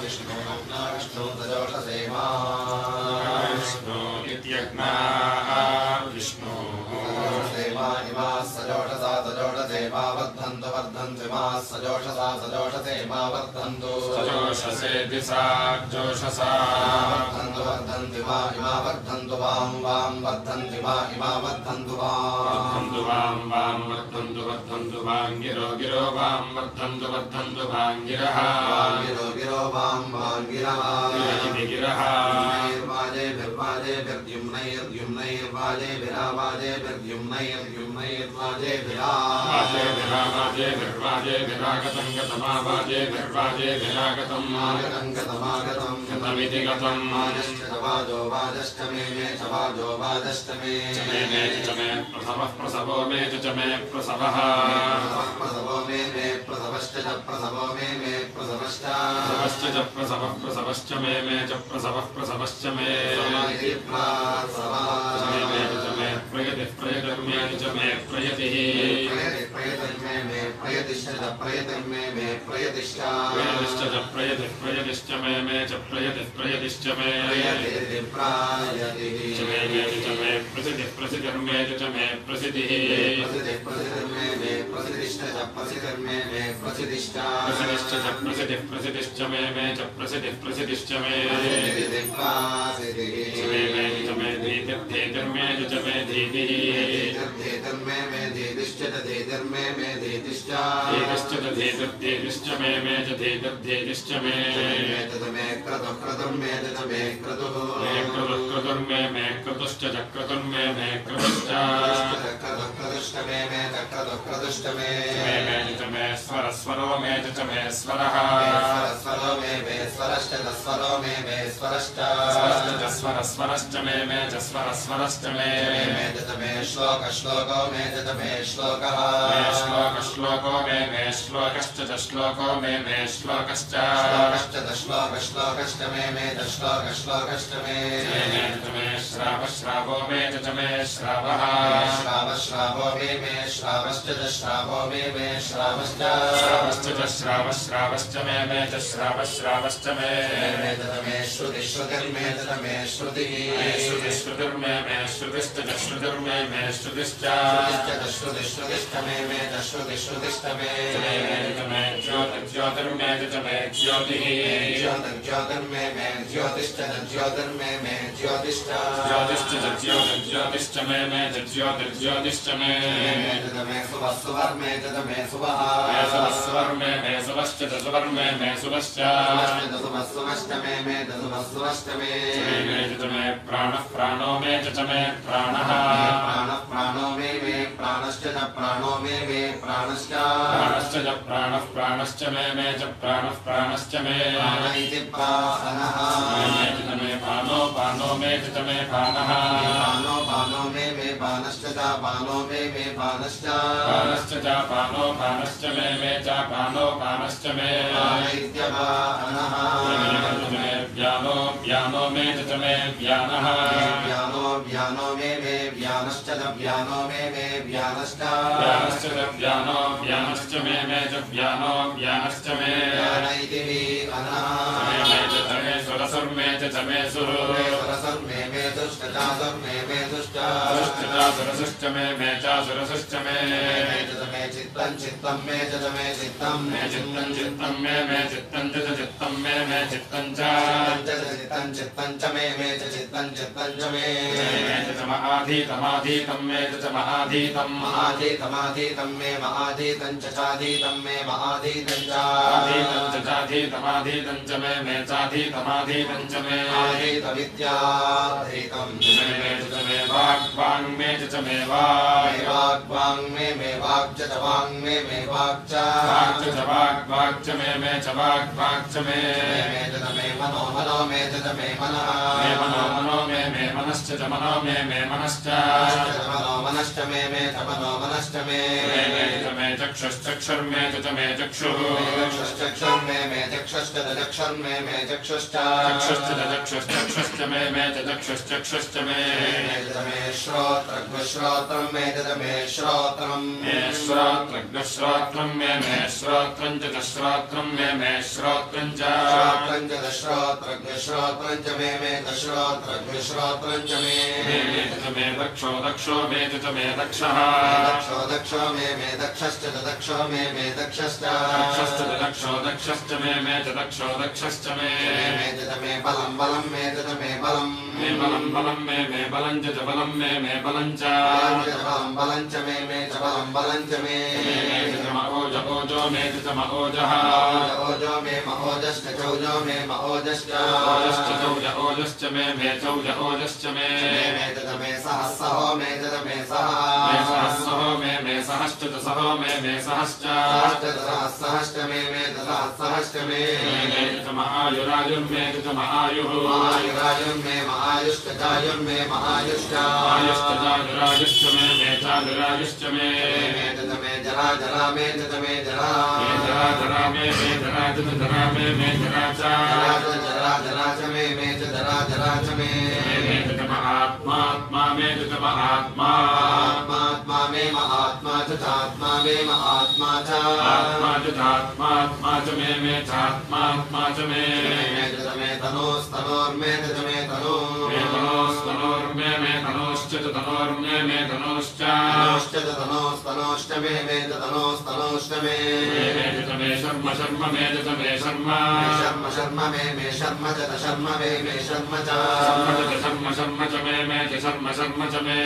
विष्णु विष्णु सजोषसेमा विष्णु इत्यग्ना विष्णु सेमा इमा सजोषसा सजोषसेमा वर्धन्तु वर्धन्तु इमा सजोषसा सजोषसेमा वर्धन्तु सजोषसे दिशा जोषसा वर्धन्तु वर्धन्तु इमा वर्धन्तु वां वां वर्धन्तु इमा वर्धन्तु वर्धन्तु वां वर्धन्तु वाङ्गिरो गिरो वां वर्धन्तु वाङ्गिरः गिरो वां गिरः गिरः वाजेभिरागतं गतमावाजेभिरागतं गतमिति गतं वाजो वाजष्टमे मे च वाजो वाजष्टमे च मे प्रसवः प्रसवो मे च मे प्रसवः प्रसवो मे प्रसवश्च च प्रसवो मे प्रसवश्च च प्रसवश्च मे च प्रसवश्च मे प्रयतिः प्रयतिर्मे च मे प्रयतिः प्रयतिश्च प्रयतिश्च प्रयतिश्च मे च प्रयतिश्च मे च मे प्रसिद्धिर्मे च मे प्रसिद्धिः प्रसिद्धिश्च मे च प्रसिद्धिश्च मे च मे धीतिर्मे च मे धीतिः धीतिश्च मे च धीतिश्च मे क्रतुर्मे क्रतुश्च क्रतुर्मे क्रतुश्च क्रतुष्ट मे च मे स्वरो मे च मे स्वरः स्वरो मे स्वरश्च स्वरो मे स्वरश्च स्वरश्च मे च स्वरश्च मे श्लोको मे श्लोकः श्लोको मे श्लोकश्च श्लोको मे श्लोकश्च श्लोकश्च मे श्लोकश्च मे श्रावो मे च मे श्रावः श्रावो मे श्रावश्च श्रावो मे श्रावश्च श्रावश्च मे च श्रावश्च मे श्रुतिर्मे श्रुतिः श्रुतिर्मे श्रुतिश्च श्रुतिर्मे श्रुतिश्च श्रुतिश्च मे श्रुतिश्च मे ज्योतिर्मे च मे ज्योतिः ज्योतिर्मे ज्योतिश्च ज्योतिर्मे ज्योतिश्च ज्योतिश्च मे च ज्योतिश्च मे सुवर्मे सुवः सुवर्मे सुवश्च सुवर्मे सुवश्च सुवश्च मे प्राणः प्राणो मे च मे प्राणः प्राणो मे प्राणश्च प्राणो मे प्राणश्च प्राणश्च मे च प्राणश्च मे इति प्राणः मे पानो मे च मे पानः पानो मे पानश्च पानो मे पानश्च पानश्च मे च पानश्च मे व्यानो मे च मे व्यानः व्यानो मे व्यानश्च व्यानो मे व्यानश्च व्यानश्च मे च व्यानश्च मे इति सुरसुर्मे च मे सुरसुर्मे दुष्टमे सुरसुश्च मे च सुरसुश्च मे चित्तं मे च मे चित्तं मे चित्तं मे चित्तं च चित्तं मे चित्तं च चित्तं च मे च चित्तं च मे महाधीतं मे च महाधीतं मे महाधीतं च चाधीतं मे महाधीतं चाधीतं च मे चाधीतं च मे विद्याधीतं मे वाग् मे च मे वाग् मे वाक् च वाङ् मे वाक् च वाक् च मे च वाक् च मे मनो मे च मे मनः मनो मे मनश्च मनो मे मनश्च मनश्च मे च मनो मनश्च मे चक्षुश्चक्षुर्मे च मे चक्षुः चक्षुर्मे चक्षुश्च चक्षुर्मे चक्षुश्च चक्षुश्च मे च चक्षुश्च चक्षुश्च मे मे श्रोत्रग्श्रोत्रं मे मे श्रोत्रं मे श्रोत्रग्श्रोत्रं मे श्रोत्रं च श्रोत्रं मे श्रोत्रं च श्रोत्रग्श्रोत्रं च मे श्रोत्रग्श्रोत्रं च मे मे दक्षो दक्षो मे दक्षः दक्षो मे दक्षश्च दक्षो मे दक्षश्च दक्षो दक्षश्च मे दक्षो दक्षश्च मे बलं बलं मे बलं बलं मे बलं च बलं मे बलं च बलं च मे बलं च मे ओज ओजो मे ओजः ओजो मे ओजश्च चौजो मे ओजश्च ओजश्च चौज ओजश्च मे चौज ओजश्च मे सहस्सहो मे सह सहस्सहो मे सहश्च सहो मे सहश्च सहश्च मे सहश्च मे महायुरायुर्मे महायुः आयुरायुर्मे महायुश्च चायुर्मे महायुश्च आयुश्च चायुरायुश्च मे चायुरायुश्च मे जरा जरा मे जरा जरा जरा मे जरा जरा मे जरा च जरा जरा च मे जरा जरा च मे आत्मा मे आत्मा आत्मा मे महात्मा च आत्मा मे महात्मा च आत्मा च मे चात्मा च मे तनोस्तनोर्मे तनो तनोस्तनोर्मे तनोश्च तनोर्मे तनोश्च तनोस्तनोश्च मे तनोस्तनोश्च मे शर्म शर्म मे शर्म शर्म मे शर्म च शर्म मे शर्म च शर्म शर्म च मे शर्म शर्म च मे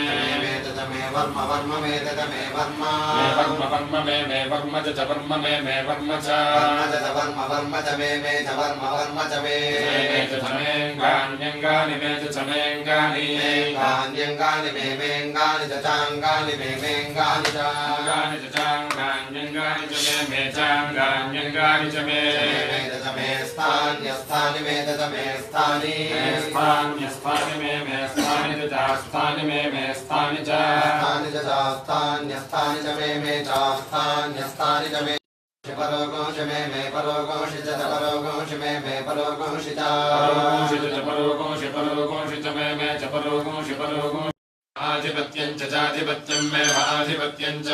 वर्म वर्म मे वर्म वर्म मे वर्म च वर्म मे वर्म च वर्म च मे वर्म च मे गान्यङ्गानि मे च मेङ्गानि गान्यङ्गानि मे मेङ्गानि च चाङ्गानि मे मेङ्गानि च चाङ्गान्यङ्गानि च मे चाङ्गान्यङ्गानि च मे स्थान्यस्थानि मे स्थानि स्थान्यस्थानि मे स्थानि च स्थानि मे स्थानि च स्थान्यस्थानि च मे चास्थान्यस्थानि च मे परोगोष मे परोगोष च परोगोष मे परोगोष च परोगोष च मे च परोगोष आधिपत्यं च चाधिपत्यं मे आधिपत्यं च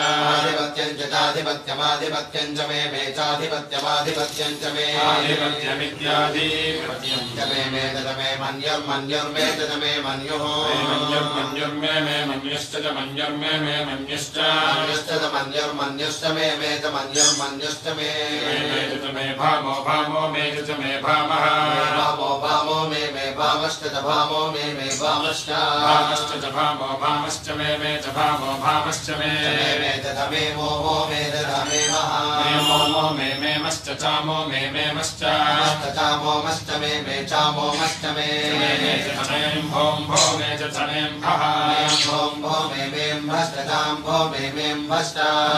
चाधिपत्यमाधिपत्यं च मे चाधिपत्यमाधिपत्यं च मे आधिपत्यमित्याधिपत्यं च मे मन्युर्मे च मे मन्युः मन्युर्मे मन्युश्च च मन्युर्मे मन्युश्च मन्युश्च मे च मन्युश्च मे भामो मे च मे भामः भामो मे भामश्च च भामो मे भामश्च भामश्च च भामो भामश्च मे च भामो भामश्च मे मे मोहो मे मोमो मे मश्च चामो मे मश्च चामो मश्च मे चामो मश्च मे भों भो मे च चमें भः भों भो मे भश्च चां भो मे भश्च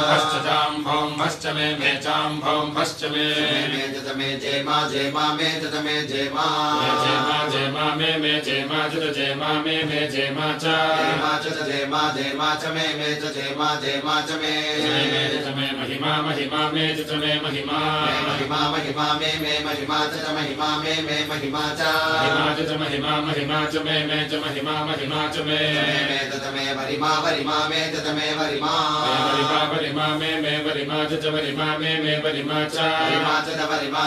भश्च चां भों भश्च मे चां भों भश्च मे मे जेमा मे मे जेमा मे जेमा च जेमा मे जेमा च जेमा च मे च जेमा च मे महिमा मे च मे महिमा महिमा मे महिमा च महिमा मे महिमा च महिमा च मे च महिमा च मे वरिमा मे च मे वरिमा मे वरिमा च वरिमा मे वरिमा च वरिमा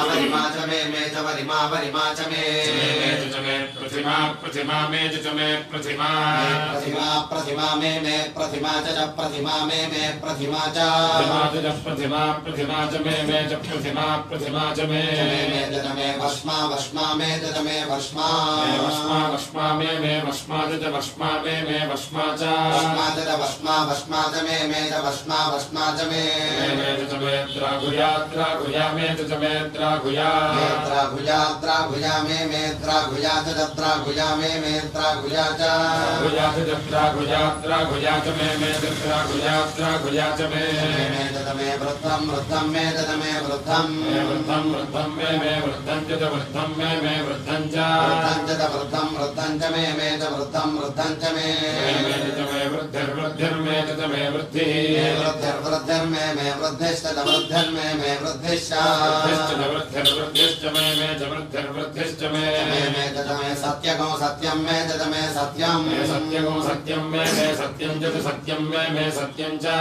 च मे च वरिमा च मे प्रतिमा मे च मे प्रतिमा प्रतिमा मे प्रतिमा च प्रतिमा मे प्रतिमा च प्रतिमा च मे च प्रतिमा च मे भस्मा मे मे भस्मा मे भस्मा च भस्मा मे भस्मा च भस्मा च मे च भस्मा च मे द्राघुया मे च मे द्राघुया मे द्राघुया च द्राघुया मे द्राघुया च द्राघुया च मे द्राघुया च मे वृद्धं मे मे वृद्धं मे वृद्धं च वृद्धं मे वृद्धं च वृद्धं च मे च वृद्धं च मे वृद्धिर्मे च मे वृद्धिः वृद्धिर्मे वृद्धिश्च वृद्धिर्मे वृद्धिश्च वृद्धिश्च मे च वृद्धिर्वृद्धिश्च मे सत्यगो सत्यं मे तद मे सत्यं सत्यगो सत्यं मे सत्यं च सत्यं मे सत्यं च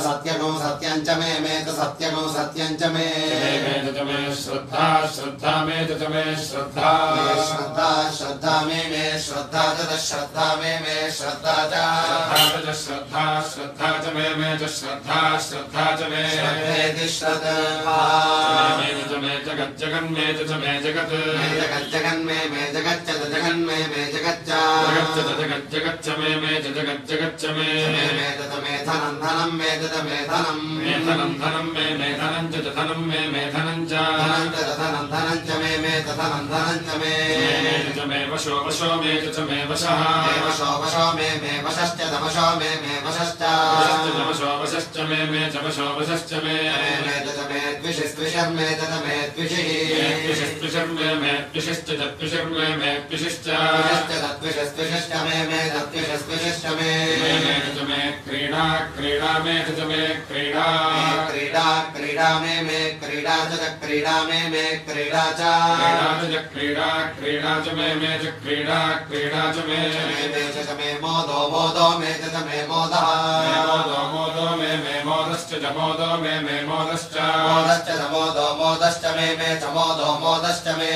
सत्यगो सत्यं च मे च सत्यगो सत्यं च मे श्रद्धा श्रद्धा मे च मे श्रद्धा श्रद्धा मे श्रद्धा च श्रद्धा मे श्रद्धा च श्रद्धा श्रद्धा च मे च श्रद्धा श्रद्धा च मे श्रद्धा मे जगज्जगन् मे च मे जगत् जगज्जगन् मे जगच्च जगन् मे जगच्च जगच्च मे च जगज्जगच्च मे मे धनं धनं मे मे धनं धनं धनं मे धनं च धनं मे धनं च धनं धनं च मे धनं धनं च मे वशो वशो मे च मे वशः वशो वशो मे वशश्च वशो मे वशश्च वशो वशश्च मे च वशो वशश्च मे द्विषस्त्विषं मे मे द्विषिः मे द्विषश्च तत्विषर्मे मे द्विषश्च तत्विषस्त्विषश्च मे तत्विषस्त्विषश्च मे क्रीडा क्रीडा मे च मे क्रीडा क्रीडा क्रीडा मे क्रीडा च क्रीडा मे क्रीडा च क्रीडा क्रीडा च मे च क्रीडा क्रीडा च मे मे मोदो मोदो मे च मे मोदः मोदो मोदो मे मोदश्च च मोदो मे मोदश्च मोदश्च च मोदो मोदश्च मे च मोदो मोदश्च मे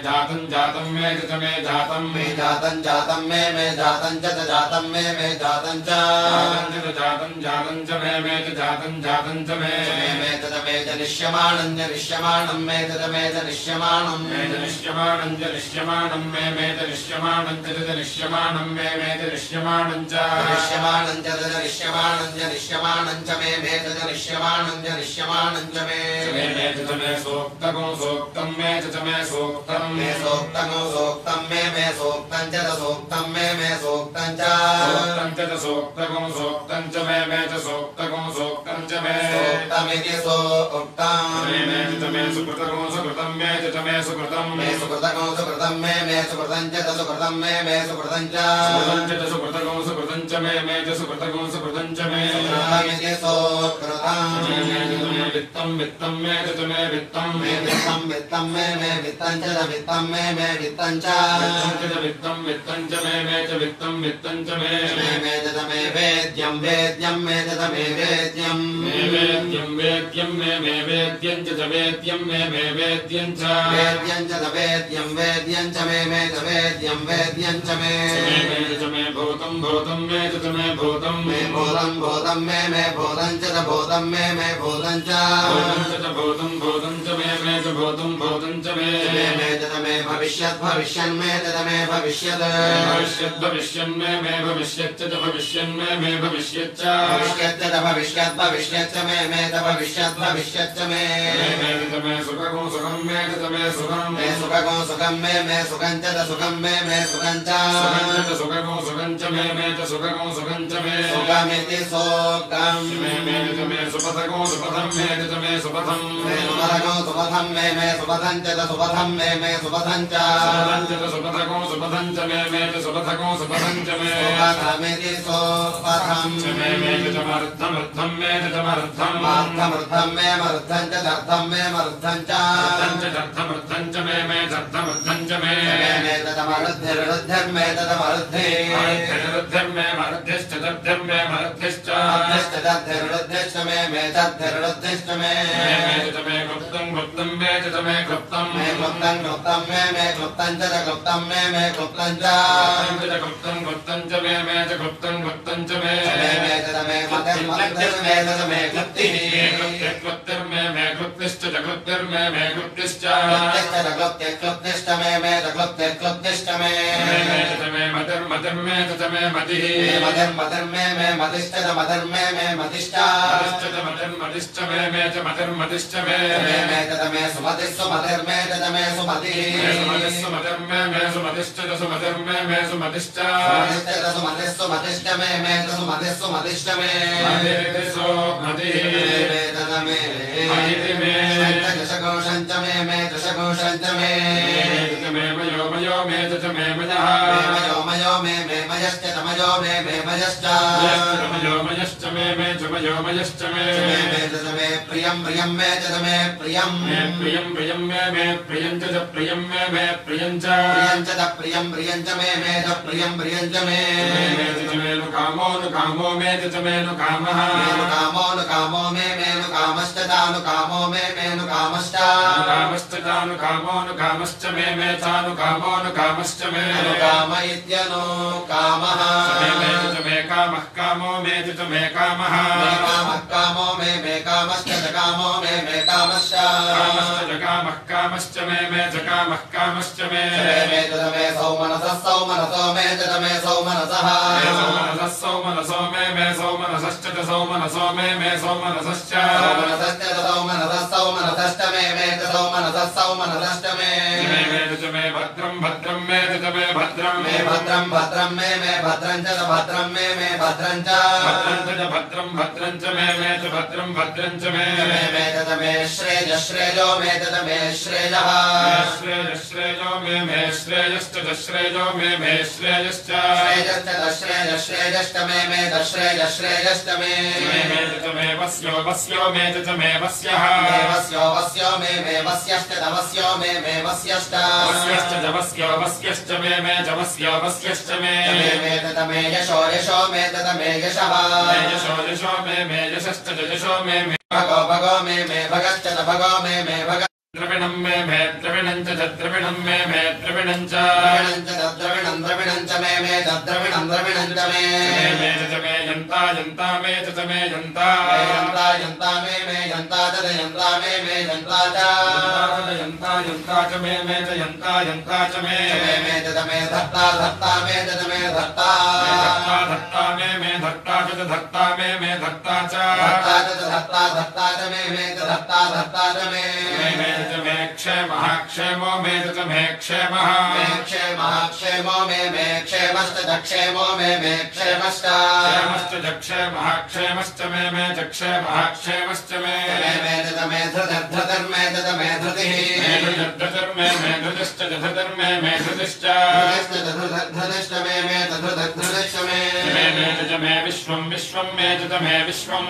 जातं जातं मे च मे जातं जातं जातं मे जातं च जातं मे जातं च जातं जातं च मे च जातं जातं च मे च निश्यमानं च निश्यमानं मे च निश्यमानं निश्यमानं च निश्यमानं मे च निश्यमानं च निश्यमानं मे च निश्यमानं च निश्यमानं च निश्यमानं च निश्यमानं च मे च निश्यमानं च निश्यमानं च मे च मे सोक्तगो सोक्तं मे च मे सोक्तं मे सोक्तगो सोक्तं मे सोक्तं च सोक्तं मे सोक्तं च सोक्तगो सोक्तं च मे च सोक्तगो सोक्तं च मे सोक्तमिति सोक्तं मे सुकृतगो सुकृतं मे च मे सुकृतं मे सुकृतगो सुकृतं मे सुकृतं च सुकृतं मे सुकृतं च सुकृतगो सुकृतं च मे च सुकृतगो सुकृतं च मे सुकृतमिति सोकृतं वित्तं वित्तं मे च मे वित्तं वित्तं वित्तं मे वित्तं च वित्तं मे वित्तं च वित्तं वित्तं च मे च वित्तं वित्तं च मे च मे वेद्यं वेद्यं मे च मे वेद्यं वेद्यं वेद्यं मे वेद्यं च वेद्यं मे वेद्यं च वेद्यं च वेद्यं वेद्यं च मे च वेद्यं वेद्यं च मे भूतं भूतं मे च मे भूतं भूतं भूतं मे भूतं च भूतं मे भूतं च भूतं भूतं च मे च भूतं भूतं च मे च मे भविष्यत् भविष्यन् मे च मे भविष्यत् भविष्यत् भविष्यन् मे भविष्यच्च भविष्यन् मे भविष्यच्च भविष्यच्च भविष्यत् भविष्यच्च मे च भविष्यत् भविष्यच्च मे सुखगो सुखं मे च मे सुखं सुखगो सुखं मे सुखं च सुखं मे सुखं च सुखगो सुखं च मे च सुखगो सुखं च मे सुखमिति सोखं मे सुपथगो सुपथं मे च मे सुपथं सुपथगो सुपथं मे सुपथं च सुपथं मे सुपथं च सुपथगो सुपथं च मे च सुपथगो सुपथं च मे सुपथमिति सोपथं मे च मर्थमर्थं मे च मर्थं मर्थमर्थं मे मर्थं च दर्थं मे मर्थं च दर्थमर्थं च मे दर्थमर्थं च मे तदमरुद्धिर्रुद्धिर् मे तदमरुद्धि रुद्धिर् मे मरुद्धिश्च दर्धिर् मे मरुद्धिश्च तद्धिर्रुद्धिश्च मे तद्धिर्रुद्धिश्च मे क्लुप्तं क्लुप्तं मे च मे क्लुप्तं क्लुप्तं क्लुप्तं मे क्लुप्तं च क्लुप्तं मे क्लुप्तं च क्लुप्तं क्लुप्तं च मे च क्लुप्तं क्लुप्तं च मे मे मतिर्मे मे क्लुप्तिः क्लुप्तिर्मे क्लुप्तिश्च क्लुप्तिर्मे क्लुप्तिश्च क्लुप्तिश्च मे क्लुप्तिश्च मे मतिर्मे च मे मतिः मतिर्मे मतिश्च मतिर्मे मतिश्च मतिर्मतिश्च मे च मतिर्मतिश्च मे सुमतिस्तु मतिर्मे च मे सुमतिः सुमतिर्मे सुमतिश्च सुमतिर्मे सुमतिश्च सुमतिस्तु मतिश्च मे च सुमतिस्तु मतिश्च मे मे दशकोशं च मे दशकोशं च मे मयो मयो मे च मे मयः मयो मे मयश्च तमयो मे मयश्च मयो मयश्च मे च मयो मयश्च मे मे प्रियं प्रियं मे च मे प्रियं प्रियं प्रियं मे प्रियं च प्रियं मे प्रियं च प्रियं च मे च प्रियं च मे नु कामो मे च मे नु कामः कामो मे नु कामश्च तानु कामो मे नु कामश्च तानु कामश्च मे तानु कामश्च मे काम इत्यनु कामः मे कामः कामो मे च मे कामः कामो मे कामश्च कामो मे कामश्च कामश्च मे च कामः कामश्च मे सौमनसो मे च मे सौमनसः सौमनसो मे सौमनसश्च सौमनसो मे सौमनसश्च सौमनसश्च मे च सौमनसश्च मे मे भद्रं भद्रं मे च मे भद्रं भद्रं मे भद्रं च भद्रं मे भद्रं च भद्रं च मे च भद्रं च मे मे श्रेयो मे श्रेयः श्रेयो मे श्रेयश्च श्रेयो मे श्रेयश्च श्रेयश्च मे श्रेयश्च मे वस्यो मे च मे वस्यः वस्यो मे वस्यश्च वस्यो मे वस्यश्च वस्यश्च मे च वस्यश्च मे यशो मे मे यशः यशो मे यशश्च यशो मे भगो मे भगश्च भगो मे भग द्रविणं मे द्रविणं च द्रविणं मे द्रविणं च द्रविणं च मे द्रविणं च मे मे यन्ता मे च मे यन्ता मे यन्ता च यन्ता मे यन्ता च यन्ता च मे च यन्ता च मे धत्ता मे च मे धत्ता मे धत्ता च धत्ता मे धत्ता च धत्ता च मे धत्ता च मे मे क्षेमः क्षेमो मे च मे क्षेमः क्षेमो मे क्षेमश्च क्षेमो मे क्षेमश्च क्षेमः क्षेमश्च मे च क्षेमः क्षेमश्च मे धृतिर्मे मे धृतिः धृतिर्मे धृतिश्च धृतिर्मे धृतिश्च धृतिश्च मे धृतिश्च मे मे विश्वं विश्वं मे च मे विश्वं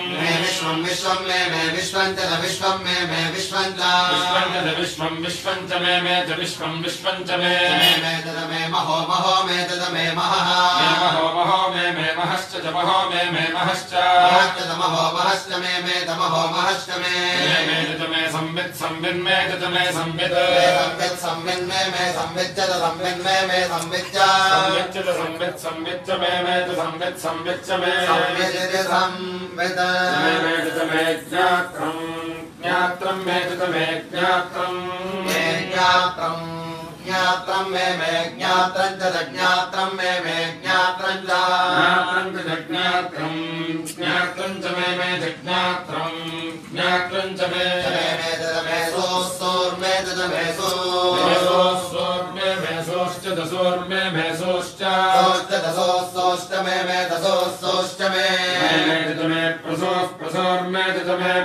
विश्वं मे विश्वं च विश्वं मे विश्वं च विश्वं विश्वं च मे च विश्वं विश्वं च मे महो मे च मे महः महो मे महश्च च महो मे महश्च महश्च मे महो महश्च मे संवित् संविन् मे च मे संवित् संविन् मे संविच्च संविन् मे संविच्च संवित् संविच्च मे च संवित् संविच्च मे संवित् मे ज्ञात्रं ज्ञात्रं मे च मे ज्ञात्रं ज्ञात्रं मे ज्ञात्रं च ज्ञात्रं मे ज्ञात्रं च ज्ञात्रं च मे ज्ञात्रं ज्ञात्रं च मे सोर्मे मे सोश्च दसोर्मे सोश्च दसोश्च मे दसोश्च मे प्रसोर्मे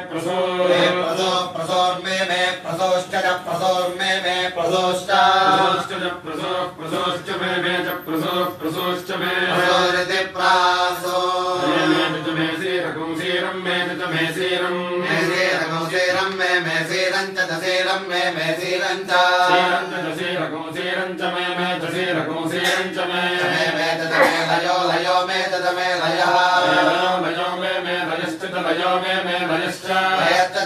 प्रसोर्मे प्रसोश्च प्रसोर्मे प्रसोश्च प्रसोश्च मे च प्रसोश्च मे प्रासो मे सीरं मे च मे सीरं मे सीरं च दसेरं मे सीरं च सीरं च मे सीरं च मे लयो मे मे लयः लयो मे लयश्च लयो मे लयश्च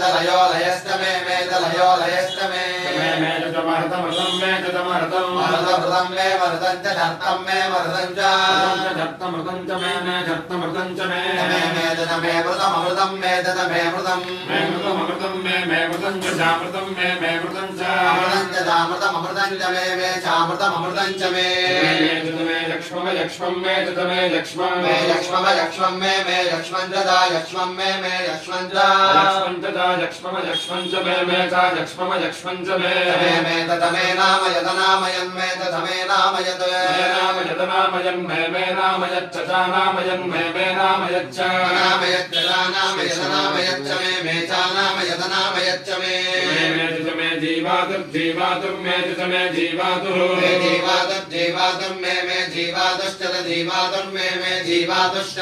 लयो लयश्च मे लयो लयश्च मे मर्तं मे मर्तं मे मर्तं च धर्तं मे मर्तं च धर्तमृतं च मे धर्तमृतं च मे मे मृतमृतं मे मे मृतं मृतं मे मृतं च जामृतं मे मृतं च अमृतमृतं च मे चामृतमृतं च मे लक्ष्मं मे मे लक्ष्मं मे लक्ष्मं च लक्ष्मं मे लक्ष्मं च लक्ष्मं च मे च लक्ष्मं च मे तमे नाम यद नामयन् मे तमे नाम यद नामयन् मे नाम यच्च नामयन् मे नाम यच्च नाम यच्च नाम यद नाम यच्च मे च नाम यद नाम यच्च मे जीवातुर्मे च मे जीवातुः मे जीवातुर्मे मे जीवातुश्च जीवातुर्मे मे जीवातुश्च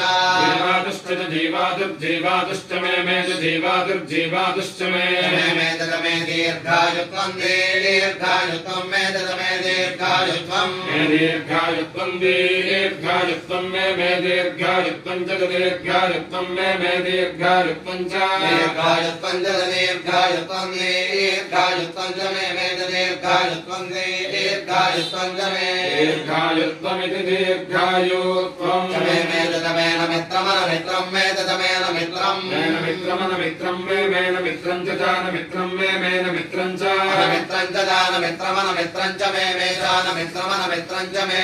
जीवातुश्च मे च जीवातुर्जीवातुश्च मे मे दीर्घायुत्वं दीर्घायुत्वं मे दीर्घायुत्वं दीर्घायुत्वं मे दीर्घायुत्वं च दीर्घायुत्वं मे दीर्घायुत्वं च दीर्घायुत्वं च दीर्घायुत्वं दीर्घायुत्वं च मे दीर्घायुत्वं दीर्घायुत्वं च मे दीर्घायुत्वमिति दीर्घायुत्वं च मे मेन मित्रमनमित्रं मे तमेन मित्रं मित्रं मे मित्रं च जानमित्रं मे मित्रं च मित्रं च जानमित्रमनमित्रं च मे जानमित्रमनमित्रं च मे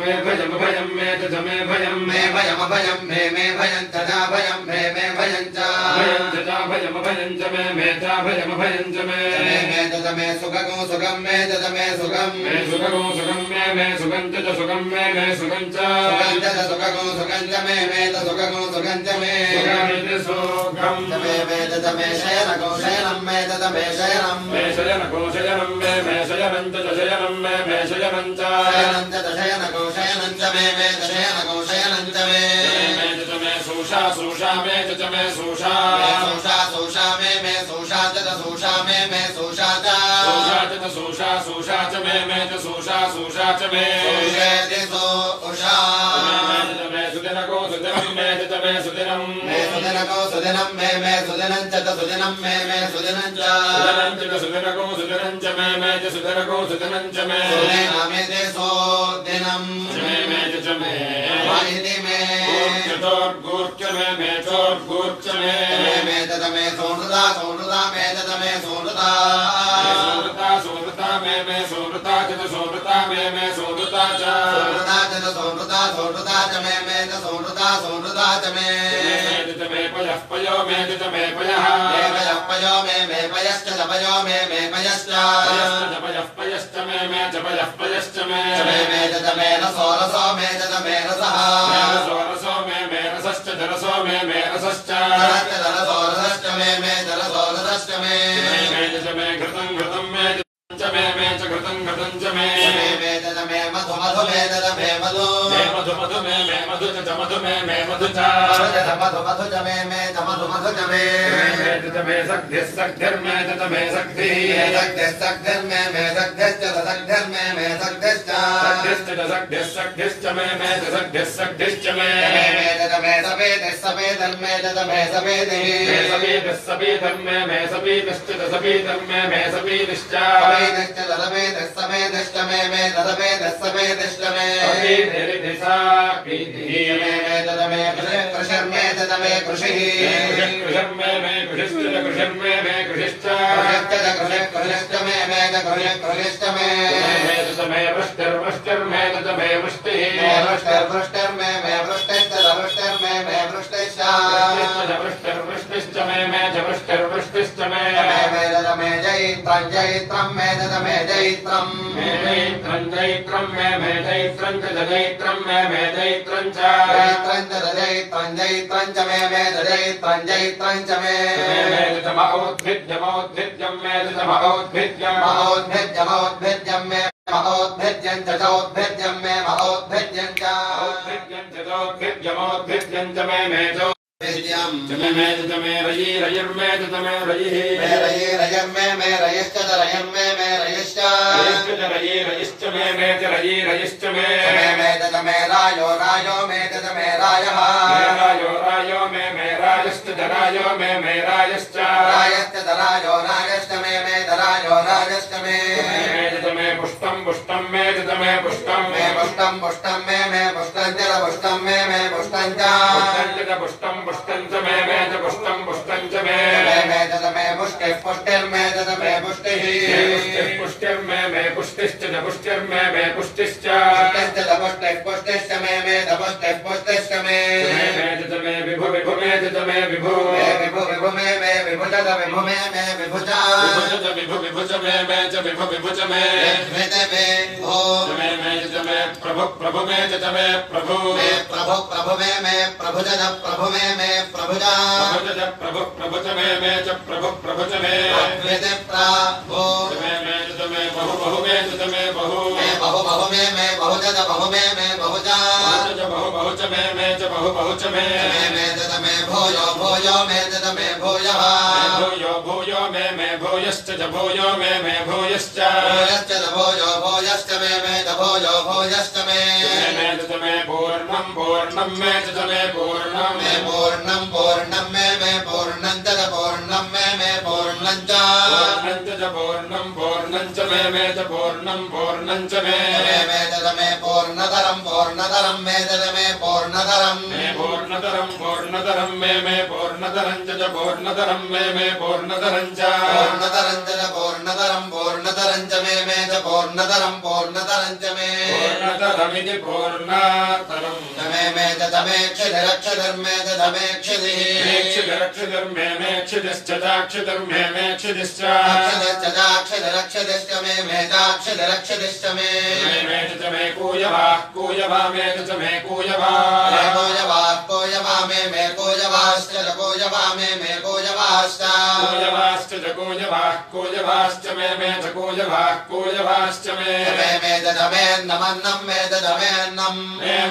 मे भयं मे च मे भयं मे भयमभयं मे भयं च भयं मे भयं च भयं च मे च भयमभयं च मे मे सुखगो सुखं मे सुखं सुखं मे सुखं च सुखं मे सुखं च सुखगो सुखं च मे सुखगो सुखं च मे सुखं मे शयनको शयनं मे शयनं शयनं मे शयनं च शयनं मे शयनं च शयनको शयनं च मे शयनको शयनं च मे सुषा मे च मे सुषा सुषा मे सुषा च सुषा मे सुषा च सुषा च मे च सुषा च मे उषा मे सुदिनको सुदिनं मे च मे सुदिनं सुदिनको सुदिनं मे सुदिनं च सुदिनं मे सुदिनं च सुदिनको सुदिनं च मे च सुदिनको सुदिनं च मे मे सो दिनं मे च मे वाहिनी मे गूर्च मे चोर्गूर्च मे मे सोनृता मे सोनृता सोनृता मे सोनृता च सोनृता मे सोनृता च सोनृता च मे सोनृता च मे पयः पयो मे च मे पयः पयो मे पयश्च पयो मे पयश्च पयश्च मे च पयः पयश्च मे रसो रसो मे रसः रसो मे रसश्च रसो मे रसश्च रसो रसश्च मे रसो रसश्च मे घृतं घृतं मे च मे च घृतं घृतं च मे मधु मधु मे मधु मधु मधु मे मधु च मधु मे मधु च मधु मधु च मे मधु मधु च मे सग्धिः सग्धिर्मे च मे सग्धिः सग्धिर्मे सग्धिश्च सग्धिर्मे सग्धिश्च सग्धिश्च मे च सग्धिश्च मे सफेदिः सफेदर्मे सफेदिः सफेदर्मे सफेदिश्च सफेदर्मे सफेदिश्च सफेदिश्च मे सफेदिश्च मे कृषिर्मे कृषिः कृषिश्च कृषिश्च मे कृषिश्च मे वृष्टिर्मे वृष्टिः वृष्टिर्मे वृष्टिश्च वृष्टिर्मे वृष्टिश्च वृष्टिश्च मे वृष्टिर्वृष्टिश्च मे जैत्रं जैत्रं मे जैत्रं जैत्रं मे जैत्रं च जैत्रं मे जैत्रं च जैत्रं जैत्रं च मे जैत्रं जैत्रं च मे मौद्भिद्यं मे मौद्भिद्यं मौद्भिद्यं मे महोद्भिद्यं च चौद्भिद्यं मे महोद्भिद्यं च मौद्भिद्यं च मे मे रयिर्मे मे रयिः मे रयश्च रयन्मे मे रयश्च रयिश्च मे रयिश्च मे मे रायो रायो मे रायः रायो मे रायश्च रायो मे रायश्च रायश्च रायो रायश्च मे रायो रायश्च मे पुष्टं पुष्टं मे पुष्टं पुष्टं पुष्टं मे पुष्टं च पुष्टं मे पुष्टं च पुष्टं पुष्टं च मे पुष्टं पुष्टं च मे पुष्टिः पुष्टिर्मे पुष्टिः पुष्टिर्मे पुष्टिश्च पुष्टिर्मे पुष्टिश्च पुष्टिः पुष्टिश्च मे पुष्टिः पुष्टिश्च मे विभु विभु मे विभु विभु विभु मे विभुज विभु मे विभुज विभु विभुज मे च विभु विभुज मे मे भो मे च मे प्रभु प्रभु मे च मे प्रभु मे प्रभु प्रभु मे प्रभु च प्रभु मे प्रभु च प्रभु प्रभु च मे च प्रभु प्रभु च मे प्रभो मे च मे बहु बहु मे च मे बहु बहु बहु मे बहु च बहु मे बहु च बहु बहु च मे च बहु बहु च मे च मे भोयो भोयो मे च मे भूयः भूयो भूयो मे भूयश्च च भूयो मे भूयश्च भूयश्च भोयो भोयश्च मे च भोयो भोयश्च मे च मे पूर्णं पूर्णं मे च मे पूर्णं मे पूर्णं पूर्णं मे पूर्णं च पूर्णं मे पूर्णं च पूर्णं पूर्णं च मे च पूर्णं पूर्णं च मे च मे पूर्णतरं पूर्णतरं मे च मे पूर्णतरं पूर्णतरं पूर्णतरं मे पूर्णतरं च पूर्णतरं मे पूर्णतरं च पूर्णतरं च पूर्णतरं पूर्णतरं च मे च पूर्णतरं पूर्णतरं च मे पूर्णतरमिति पूर्णतरं मे च क्षितिरक्षितिर्मे च क्षितिः क्षितिर्मे क्षितिश्च चाक्षितिर्मे क्षितिश्च क्षितिरक्षितिश्च मे चाक्षितिरक्षितिश्च मे च मे कूयवा कूयवा मे च मे कूयवा कोयवा मे कोयवाश्च कोयवा मे कोयवाश्च कूयवाश्च च कूयवाश्च मे च कूयवाश्च मे च दमेन्नमन्नं मे च दमेन्नं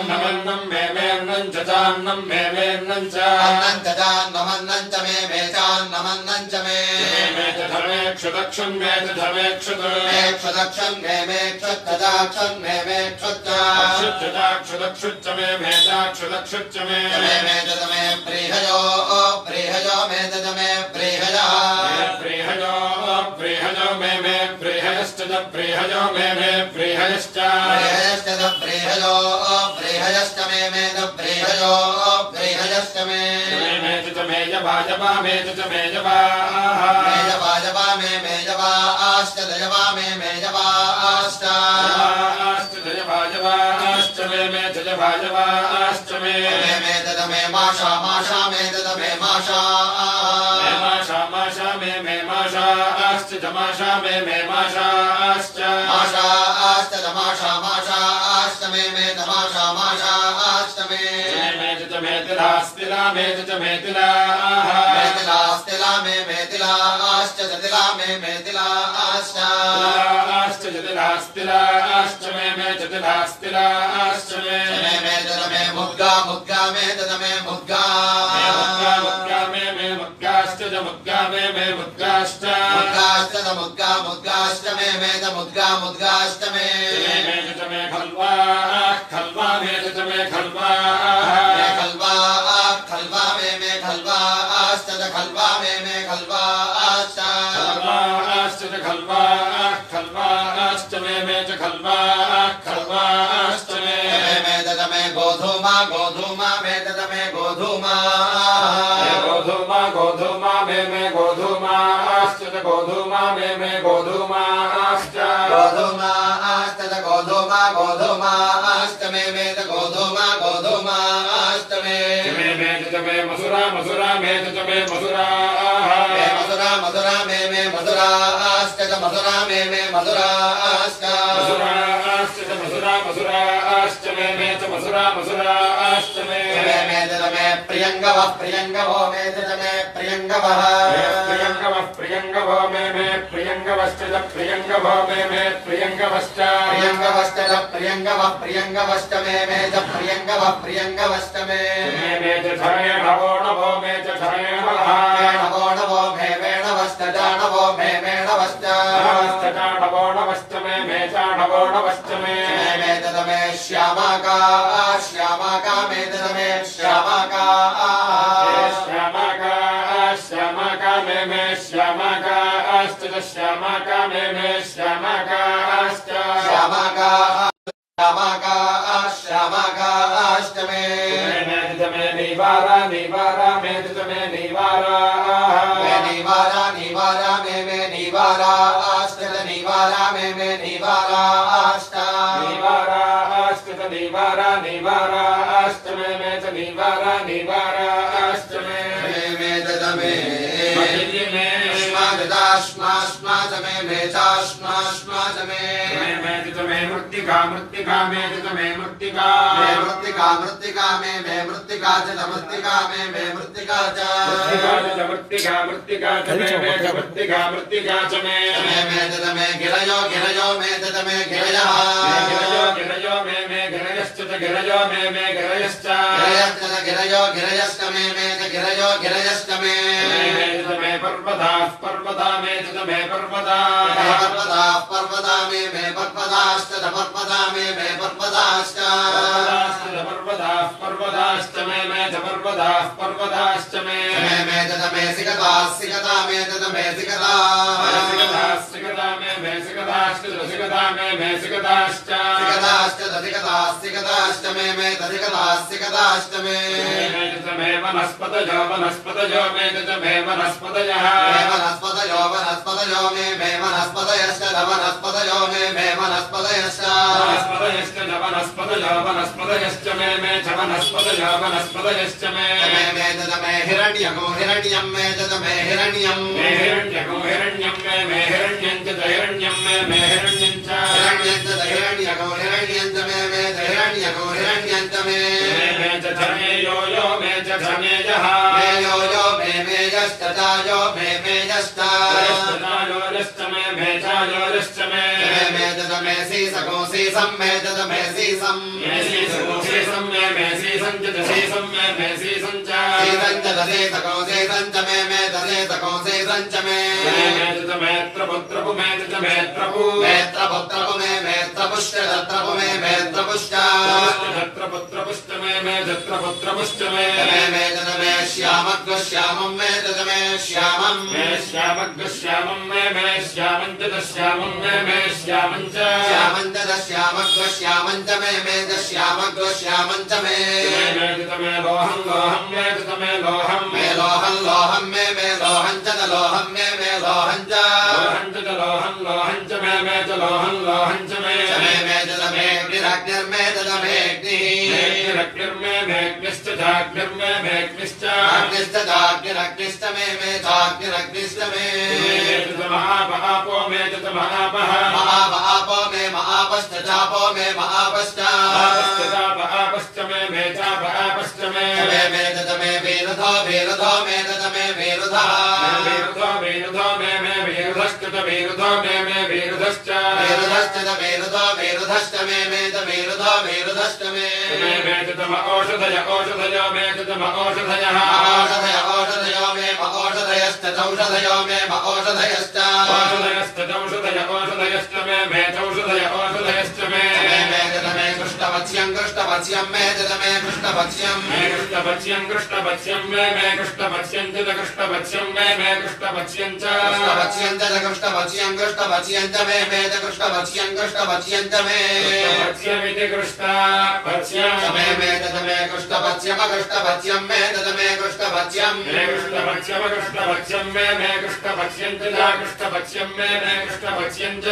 नमन्नं मे मेन्नं च चान्नं मे मेन्नं च अन्नं च चान्नमन्नं च मे चान्नमन्नं च मे च धर्मे क्षुदक्षं मे च धर्मे क्षुद क्षुदक्षं मे क्षुत्तदाक्षं मे क्षुदक्षुच्च मे चाक्षुदक्षुच्च मे च मे प्रीहयो प्रीहयो मे च मे प्रीहयः प्रीहयो प्रीहयो मे प्रीहयश्च च प्रीहयो मे प्रीहयश्च प्रीहयो प्रीहयश्च मे च प्रीहयो प्रीहयश्च मे च मे यवा यवा मे च मे यवा यवा मे यवाश्च दयवा मे यवाश्च यवा यवाश्च मे च यवा यवाश्च मे च मे माषा माषा मे च मे माषा माषा मे माषाश्च जमाषा मे माषाश्च माषाश्च जमाषा माषाश्च मे तमाषा माषाश्च मे च मे तिलास्तिला मे च मे तिला तिलास्तिला मे तिलाश्च तिला मे तिलाश्च तिलास्तिलाश्च मे च तिलास्तिलाश्च मे मे मुद्गा मुद्गा मे मे मुद्गा मुद्गा मे मुद्गाश्च च मुद्गा मे मुद्गाश्च मुद्गाश्च मुद्गा मुद्गाश्च मे च मुद्गा मुद्गाश्च मे च मे खल्वा खल्वा मे च मे खल्वा खल्वा खल्वा मे खल्वाश्च खल्वा मे खल्वाश्च खल्वाश्च खल्वा खल्वाश्च मे च खल्वा खल्वाश्च मे मे गोधूमा गोधूमा मे मे गोधूमा गोधूमा गोधूमा मे गोधूमाश्च गोधूमा मे गोधूमाश्च गोधूमाश्च गोधूमा गोधूमाश्च मे च गोधूमा गोधूमाश्च मे च मे मसुरा मसुरा मे च मे मसुरा मधुरा मधुरा मे मधुराश्च मधुरा मे मधुराश्च मसुराश्च मसुरा मसुराश्च मे च मसुरा मसुराश्च मे मे प्रियङ्गवः प्रियङ्गवो मे च मे प्रियङ्गवः प्रियङ्गवो मे प्रियङ्गवश्च प्रियङ्गवो मे प्रियङ्गवश्च प्रियङ्गवश्च मे च प्रियङ्गवः प्रियङ्गवश्च मे च धरेणवो नवो मे च धरेणवः नवो मे वेणवश्च जानवो मे वेणवश्च चाणवो नवश्च मे चाणवो नवश्च मे च मे श्यामाका श्यामाका मे च मे श्यामाका श्यामाका श्यामाका मे श्यामाकाश्च श्यामाका मे श्यामाकाश्च श्यामाका श्यामाका श्यामाकाश्च मे निवारा निवारा मे मे निवारा निवारा निवारा मे निवाराश्च निवारा मे निवाराश्च निवाराश्च निवारा निवाराश्च मे च निवारा निवाराश्च मे मे च मे मे चाश्मा च मे चाश्मा च मे मे मृत्तिका मृत्तिका मे मृत्तिका मृत्तिका मे मृत्तिका च मृत्तिका मे मृत्तिका च मृत्तिका मृत्तिका च मे मृत्तिका मृत्तिका च मे गिरयो मे मे गिरयः गिरयो मे गिरयश्च गिरयो मे गिरयश्च गिरयश्च मे गिरयश्च मे पर्वता पर्वता मे पर्वता पर्वता मे पर्वताश्च पर्वता मे पर्वताश्च पर्वताश्च मे पर्वताश्च मे सिकता मे सिकता मे सिकताश्च मे वनस्पतयो मे वनस्पतयः वनस्पतयो मे वनस्पतयश्च वनस्पतयो मे वनस्पतयश्च वनस्पतयश्च मे वनस्पतयश्च मे हिरण्यं मे हिरण्यं हिरण्यं मे हिरण्यं च हिरण्यं मे हिरण्यं च हिरण्यं च मे यो मे च धनेयः यो मे मेयश्च यो मे मेयश्च मे सीसको सीसं मे सीसं सीसको सीसं च मे मेत्रपुत्रपु मेत्रपु मे मेत्रपुष्ट मेत्रपुष्ट छत्रपुत्रपुष्ट मे छत्रपुत्रपुष्ट मे श्यामं मे श्यामं श्यामं मे श्यामं च श्यामं मे श्यामं च श्यामं च मे श्यामं च मे लोहं मे लोहं मे लोहं च लोहं मे लोहं च लोहं च मे लोहं च मे अग्निरग्निर्मे मेग्निश्च जाग्निश्च अग्निश्च मे चाग्निरग्निश्च मे महापो मे महापः महापो मे महापश्च चापो मे महापश्च मे चापश्च मे वेरुधो मे वेरुधः वेरुधो मे वेरुधश्च वेरुधो मे वेरुधश्च वेरुधश्च मे वेरुधश्च मे औषधयो मे औषधयः औषधयो मे औषधयश्च औषधयो मे औषधयश्च औषधयश्च मे औषधयश्च मे कृष्णपक्ष्यं मे कृष्णपक्ष्यं कृष्णपक्ष्यं मे कृष्णपक्ष्यं च कृष्णपक्ष्यं मे कृष्णपक्ष्यं च कृष्णपक्ष्यं च कृष्णपक्ष्यं च मे कृष्णपक्ष्यं च मे पक्ष्यमिति कृष्णपक्ष्यं मे कृष्णपक्ष्यं मे कृष्णपक्ष्यं कृष्णपक्ष्यं मे कृष्णपक्ष्यं च कृष्णपक्ष्यं मे कृष्णपक्ष्यं च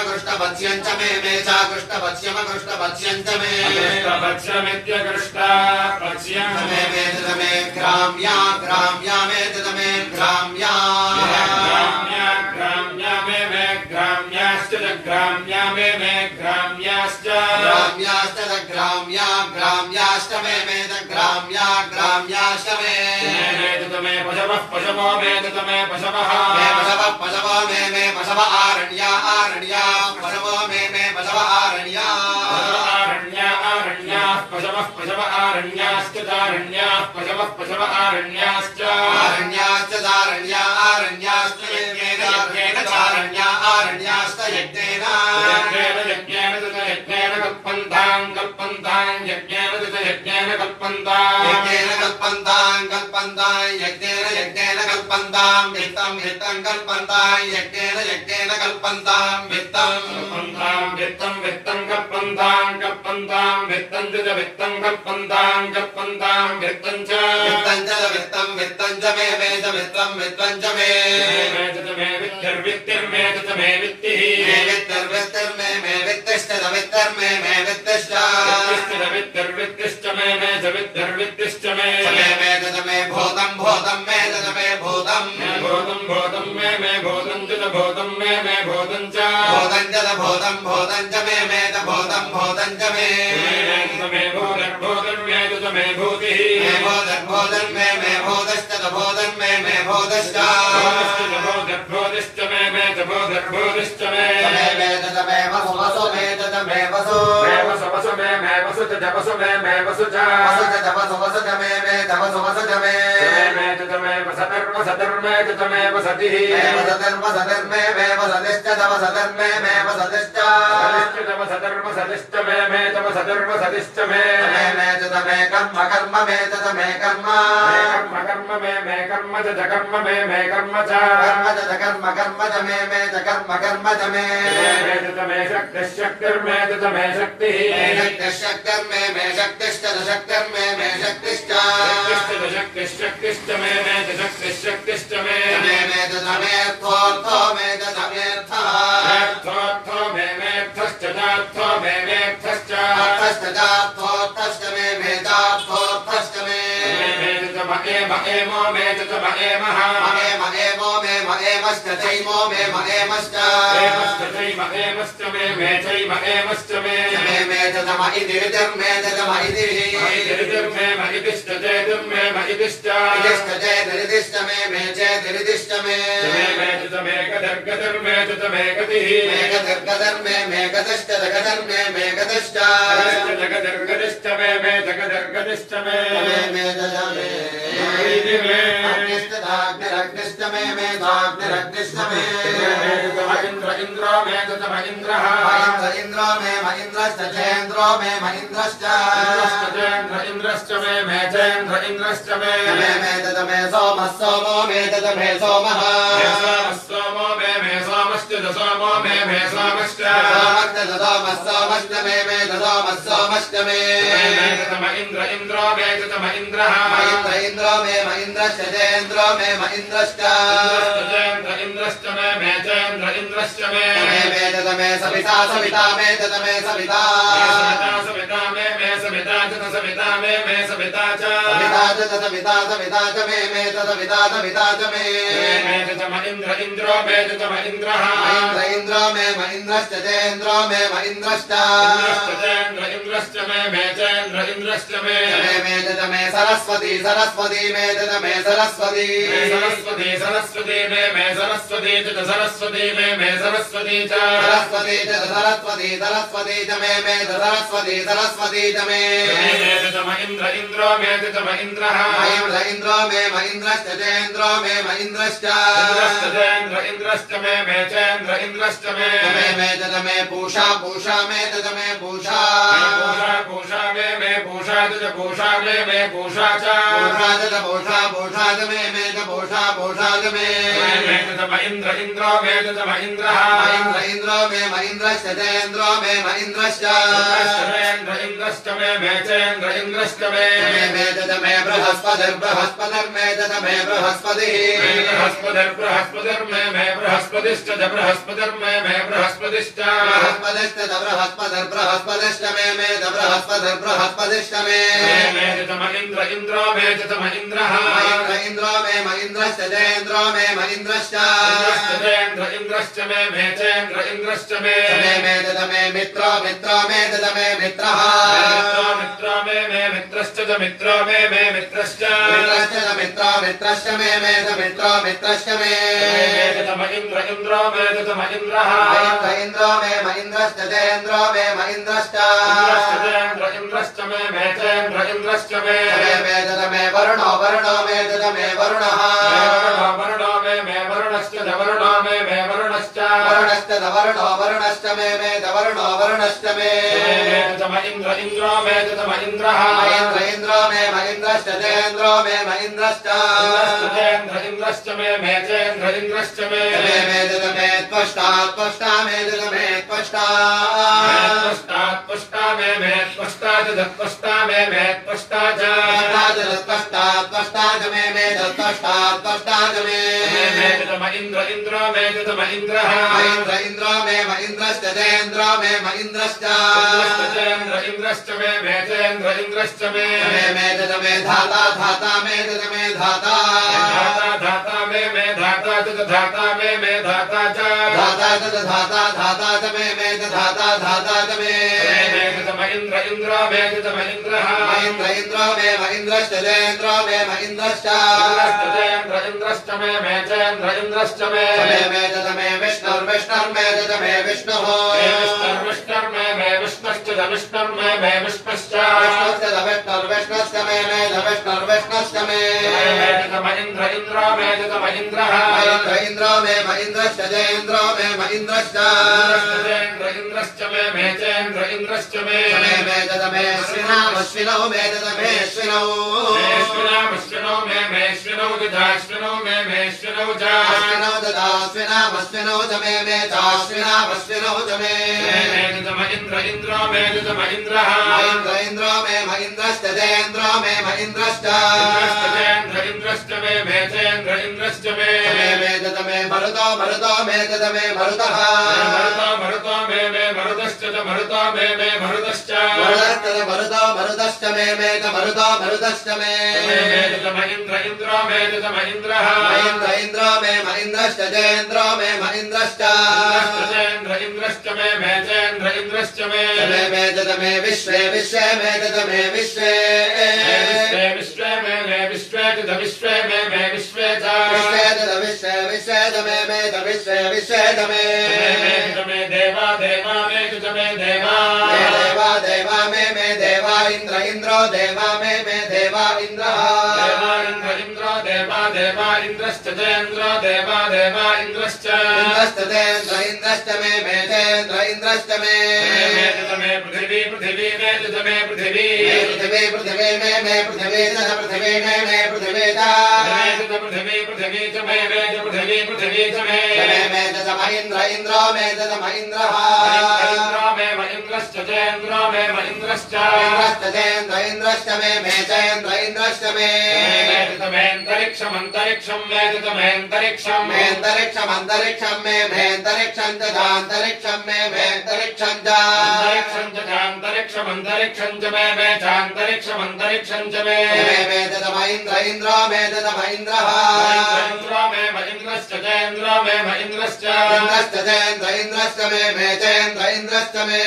कृष्णपक्ष्यं च मे चा कृष्णपक्ष्यं च मे कृष्णपक्ष्यमित्य कृष्णपक्ष्यं मे ग्राम्या मे ग्राम्या ग्राम्याश्च ग्राम्याश्च मे ग्राम्याश्च मे पशवः पशवो मे पशवः मे पशव आरण्या पशवो मे पशव आरण्या पशव आरण्याश्च दारण्याः पशव आरण्याश्च आरण्याश्च यज्ञेन आरण्याश्च यज्ञेन कल्पन्तां यज्ञेन कल्पन्तां यज्ञेन कल्पन्तां वित्तं कल्पन्तां यज्ञेन कल्पन्तां वित्तं कल्पन्तां वित्तं च वित्तं कल्पन्तां वित्तं च वित्तं च मे वित्तं च मे वित्तिर्मे वित्तिः वित्तिर्मे वित्तिश्च वित्तिर्मे वित्तिश्च वित्तिश्च मे वित्तिश्च मे भूतं मे भूतं भूतं मे भूतं च भूतं च मे भूतं च मे मे भूतं मे भूतिः भूतं मे भूतश्च भूतं मे भूतश्च भूतिश्च मे भूतिश्च मे मे वसु मे वसु वसु मे वसु च वसु मे वसु च वसु च मे वसु च मे मे वसतिर्मे च मे वसतिः वसतिर्मे वसतिश्च वसतिर्मे वसतिश्च वसतिर्वसतिश्च मे वसतिर्वसतिश्च मे कर्म कर्म मे कर्म कर्म मे कर्म च कर्म मे कर्म च कर्म च मे कर्म च मे मे शक्तिर्मे मे शक्तिः शक्तिर्मे शक्तिश्च शक्तिर्मे शक्तिश्च शक्तिश्च मे शक्तिश्च मे मेऽर्थो मे अर्थो मेऽर्थश्च चार्थो मेऽर्थश्च अर्थश्च मे चार्थोऽर्थश्च मे एमो मे च एमः एमो मे एमश्च चैमो मे एमश्च एमश्च मे चैम एमश्च मे च इतिर्मे इतिश्च चेतिर्मे इतिश्च चेतिरिदिश्च मे चेतिरिदिश्च मे मे गतिर्मे च मे गतिः मे गतिश्च गतिर्मे गतिश्च जगतिर्गतिश्च मे जगतिर्गतिश्च मे अग्निश्च मे धाग्निरग्निश्च मे इन्द्रो मे इन्द्रः इन्द्रो मे इन्द्रश्च चेन्द्रो मे इन्द्रश्च इन्द्रश्च मे चेन्द्र इन्द्रश्च मे मे सोमः सोमो मे सोमः सोमो मे सोमश्च सोमो मे सोमश्च सोमश्च मे सोमश्च मे इन्द्र इन्द्रो मे इन्द्रः इन्द्रो मे इन्द्रश्च चेन्द्रो मे इन्द्रश्च इन्द्रश्च मे चेन्द्र इन्द्रश्च मे मे सविता सविता मे सविता सविता मे सविता च सविता मे सविता च सविता च मे सविता च मे इन्द्र इन्द्रो मे इन्द्रः इन्द्रो मे इन्द्रश्च चेन्द्रो मे इन्द्रश्च इन्द्रश्च मे चेन्द्र इन्द्रश्च मे सरस्वती सरस्वती मे सरस्वती सरस्वती मे सरस्वती च सरस्वती मे सरस्वती च सरस्वती च मे सरस्वती च मे इन्द्र इन्द्रो मे इन्द्रः इन्द्रो मे इन्द्रश्च चेन्द्रो मे इन्द्रश्च इन्द्रश्च मे चेन्द्र इन्द्रश्च मे पूषा पूषा मे पूषा पूषा मे पूषा च पूषा मे पूषा च पूषा च मे पूषा च मे इन्द्र इन्द्रो मे इन्द्रः इन्द्रो मे इन्द्रश्च चेन्द्रो मे इन्द्रश्च इन्द्रश्च मे चेन्द्र इन्द्रश्च मे बृहस्पतिर्मे बृहस्पतिः बृहस्पतिर्मे बृहस्पतिश्च बृहस्पतिर्मे बृहस्पतिश्च बृहस्पतिश्च मे बृहस्पतिश्च मे इन्द्र इन्द्रो मे इन्द्रः इन्द्रो मे इन्द्रश्च चेन्द्रो मे इन्द्रश्च इन्द्रश्च मे चेन्द्र इन्द्रश्च मे मित्रो मे मित्रः मित्रो मे मित्रश्च मित्रो मे मित्रश्च मित्रश्च मे मित्रश्च मे इन्द्र इन्द्रो मे इन्द्रः इन्द्रो मे इन्द्रश्च चेन्द्रो मे इन्द्रश्च इन्द्रश्च मे चेन्द्र इन्द्रश्च मे वरुणो मे वरुणः वरुणो मे वरुणश्च वरुणो मे वरुणश्च वरुणश्च मे वरुणश्च मे इन्द्र इन्द्रो मे इन्द्रः इन्द्रो मे इन्द्रश्च चेन्द्रो मे इन्द्रश्च इन्द्रश्च मे चेन्द्र इन्द्रश्च मे त्वष्टा मे त्वष्टा त्वष्टा मे त्वष्टा च त्वष्टा मे त्वष्टा च त्वष्टा च मे त्वष्टा च मे इन्द्र इन्द्रो मे इन्द्रः इन्द्रो मे इन्द्रश्च चेन्द्रो मे इन्द्रश्च इन्द्रश्च मे मेतेन्द्र इन्द्रश्च मे मे धाता धाता मे धाता धाता मे धाता च धाता मे धाता च धाता धाता धाता च मे धाता धाता च मे इन्द्र इन्द्रो मे इन्द्रः इन्द्रो मे इन्द्रश्च चेन्द्रो मे इन्द्रश्च इन्द्रश्च मे मेतेन्द्र इन्द्रश्च मे विष्णुर्विष्णुर्मे विष्णुः विष्णुर्मे विष्णश्च विष्णुर्मे विष्णश्च विष्णुर्विष्णुश्च मे विष्णुर्विष्णुश्च मे इन्द्र इन्द्रो मे इन्द्रः इन्द्रो मे इन्द्रश्च चेन्द्रो मे इन्द्रश्च इन्द्रश्च मे मेतेन्द्र इन्द्रश्च मे अश्विनौ मे अश्विनौ अश्विनौ मे मेश्विनौ दधाश्विनौ मे मेश्विनौ च अश्विनौ ददाश्विनामश्विनौ च मे चाश्विनामश्विनौ च मे इन्द्र इन्द्रो मे इन्द्रः इन्द्रो मे इन्द्रश्च चेन्द्रो मे इन्द्रश्च इन्द्रश्च मे मेतेन्द्र इन्द्रश्च मे मरुतो मे मरुतः मरुतो मे मरुतश्च मरुतो मे मरुतश्च मरुतश्च मे मरुतो मरुतश्च मे इन्द्र इन्द्रो मे इन्द्रः इन्द्रो मे इन्द्रश्च चेन्द्रो मे इन्द्रश्च इन्द्रश्च मे मेतेन्द्र इन्द्रश्च मे विश्वे विश्वे मे विश्वे विश्वे मे विश्वे विश्वे मे विश्वे च विश्वे विश्वे मे विश्वे विश्वे मे देवा देवा मे देवा देवा देवा मे देवा इन्द्रो देवा मे देवा इन्द्रः इन्द्रो देवा देवा इन्द्रश्च चेन्द्रो देवा देवा इन्द्रश्च इन्द्रश्च मे चेन्द्र इन्द्रश्च मे पृथिवी पृथिवी मे मे पृथिवी पृथिवी मे पृथिवी पृथिवी मे पृथिवी पृथिवी पृथिवी च मे पृथिवी पृथिवी च मे इन्द्रो मे इन्द्रः इन्द्रो मे इन्द्रश्च चेन्द्रो मे इन्द्रश्च चेन्द्र इन्द्रश्च मे चेन्द्र इन्द्रश्च मे मेन्तरिक्षमन्तरिक्षं मे मेन्तरिक्षं मेन्तरिक्षमन्तरिक्षं मे मेन्तरिक्षं च चान्तरिक्षं मे मेन्तरिक्षं च चान्तरिक्षमन्तरिक्षं च मे चान्तरिक्षमन्तरिक्षं च मे इन्द्रो मे इन्द्रः इन्द्रो मे इन्द्रश्च चेन्द्रो मे इन्द्रश्च चेन्द्र इन्द्रश्च मे चेन्द्र इन्द्रश्च मे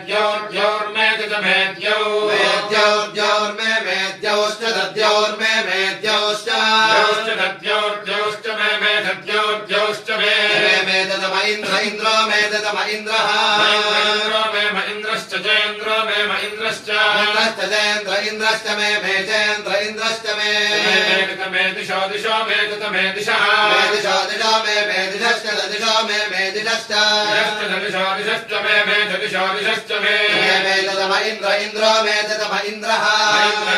द्यौर्मे द्यौर्मे द्यौश्च दद्यौर्मे द्यौश्च द्यौश्च मे द्यौश्च मे इन्द्रो मे इन्द्रः इन्द्रश्च चेन्द्रो मे इन्द्रश्च चेन्द्र इन्द्रश्च मे चेन्द्र इन्द्रश्च मे दिशो दिशो मे दिशः दिशो दिशो मे दिशश्च दिशो मे दिशश्च दिशो दिशश्च मे दिशो दिशश्च मे इन्द्रो मे इन्द्रः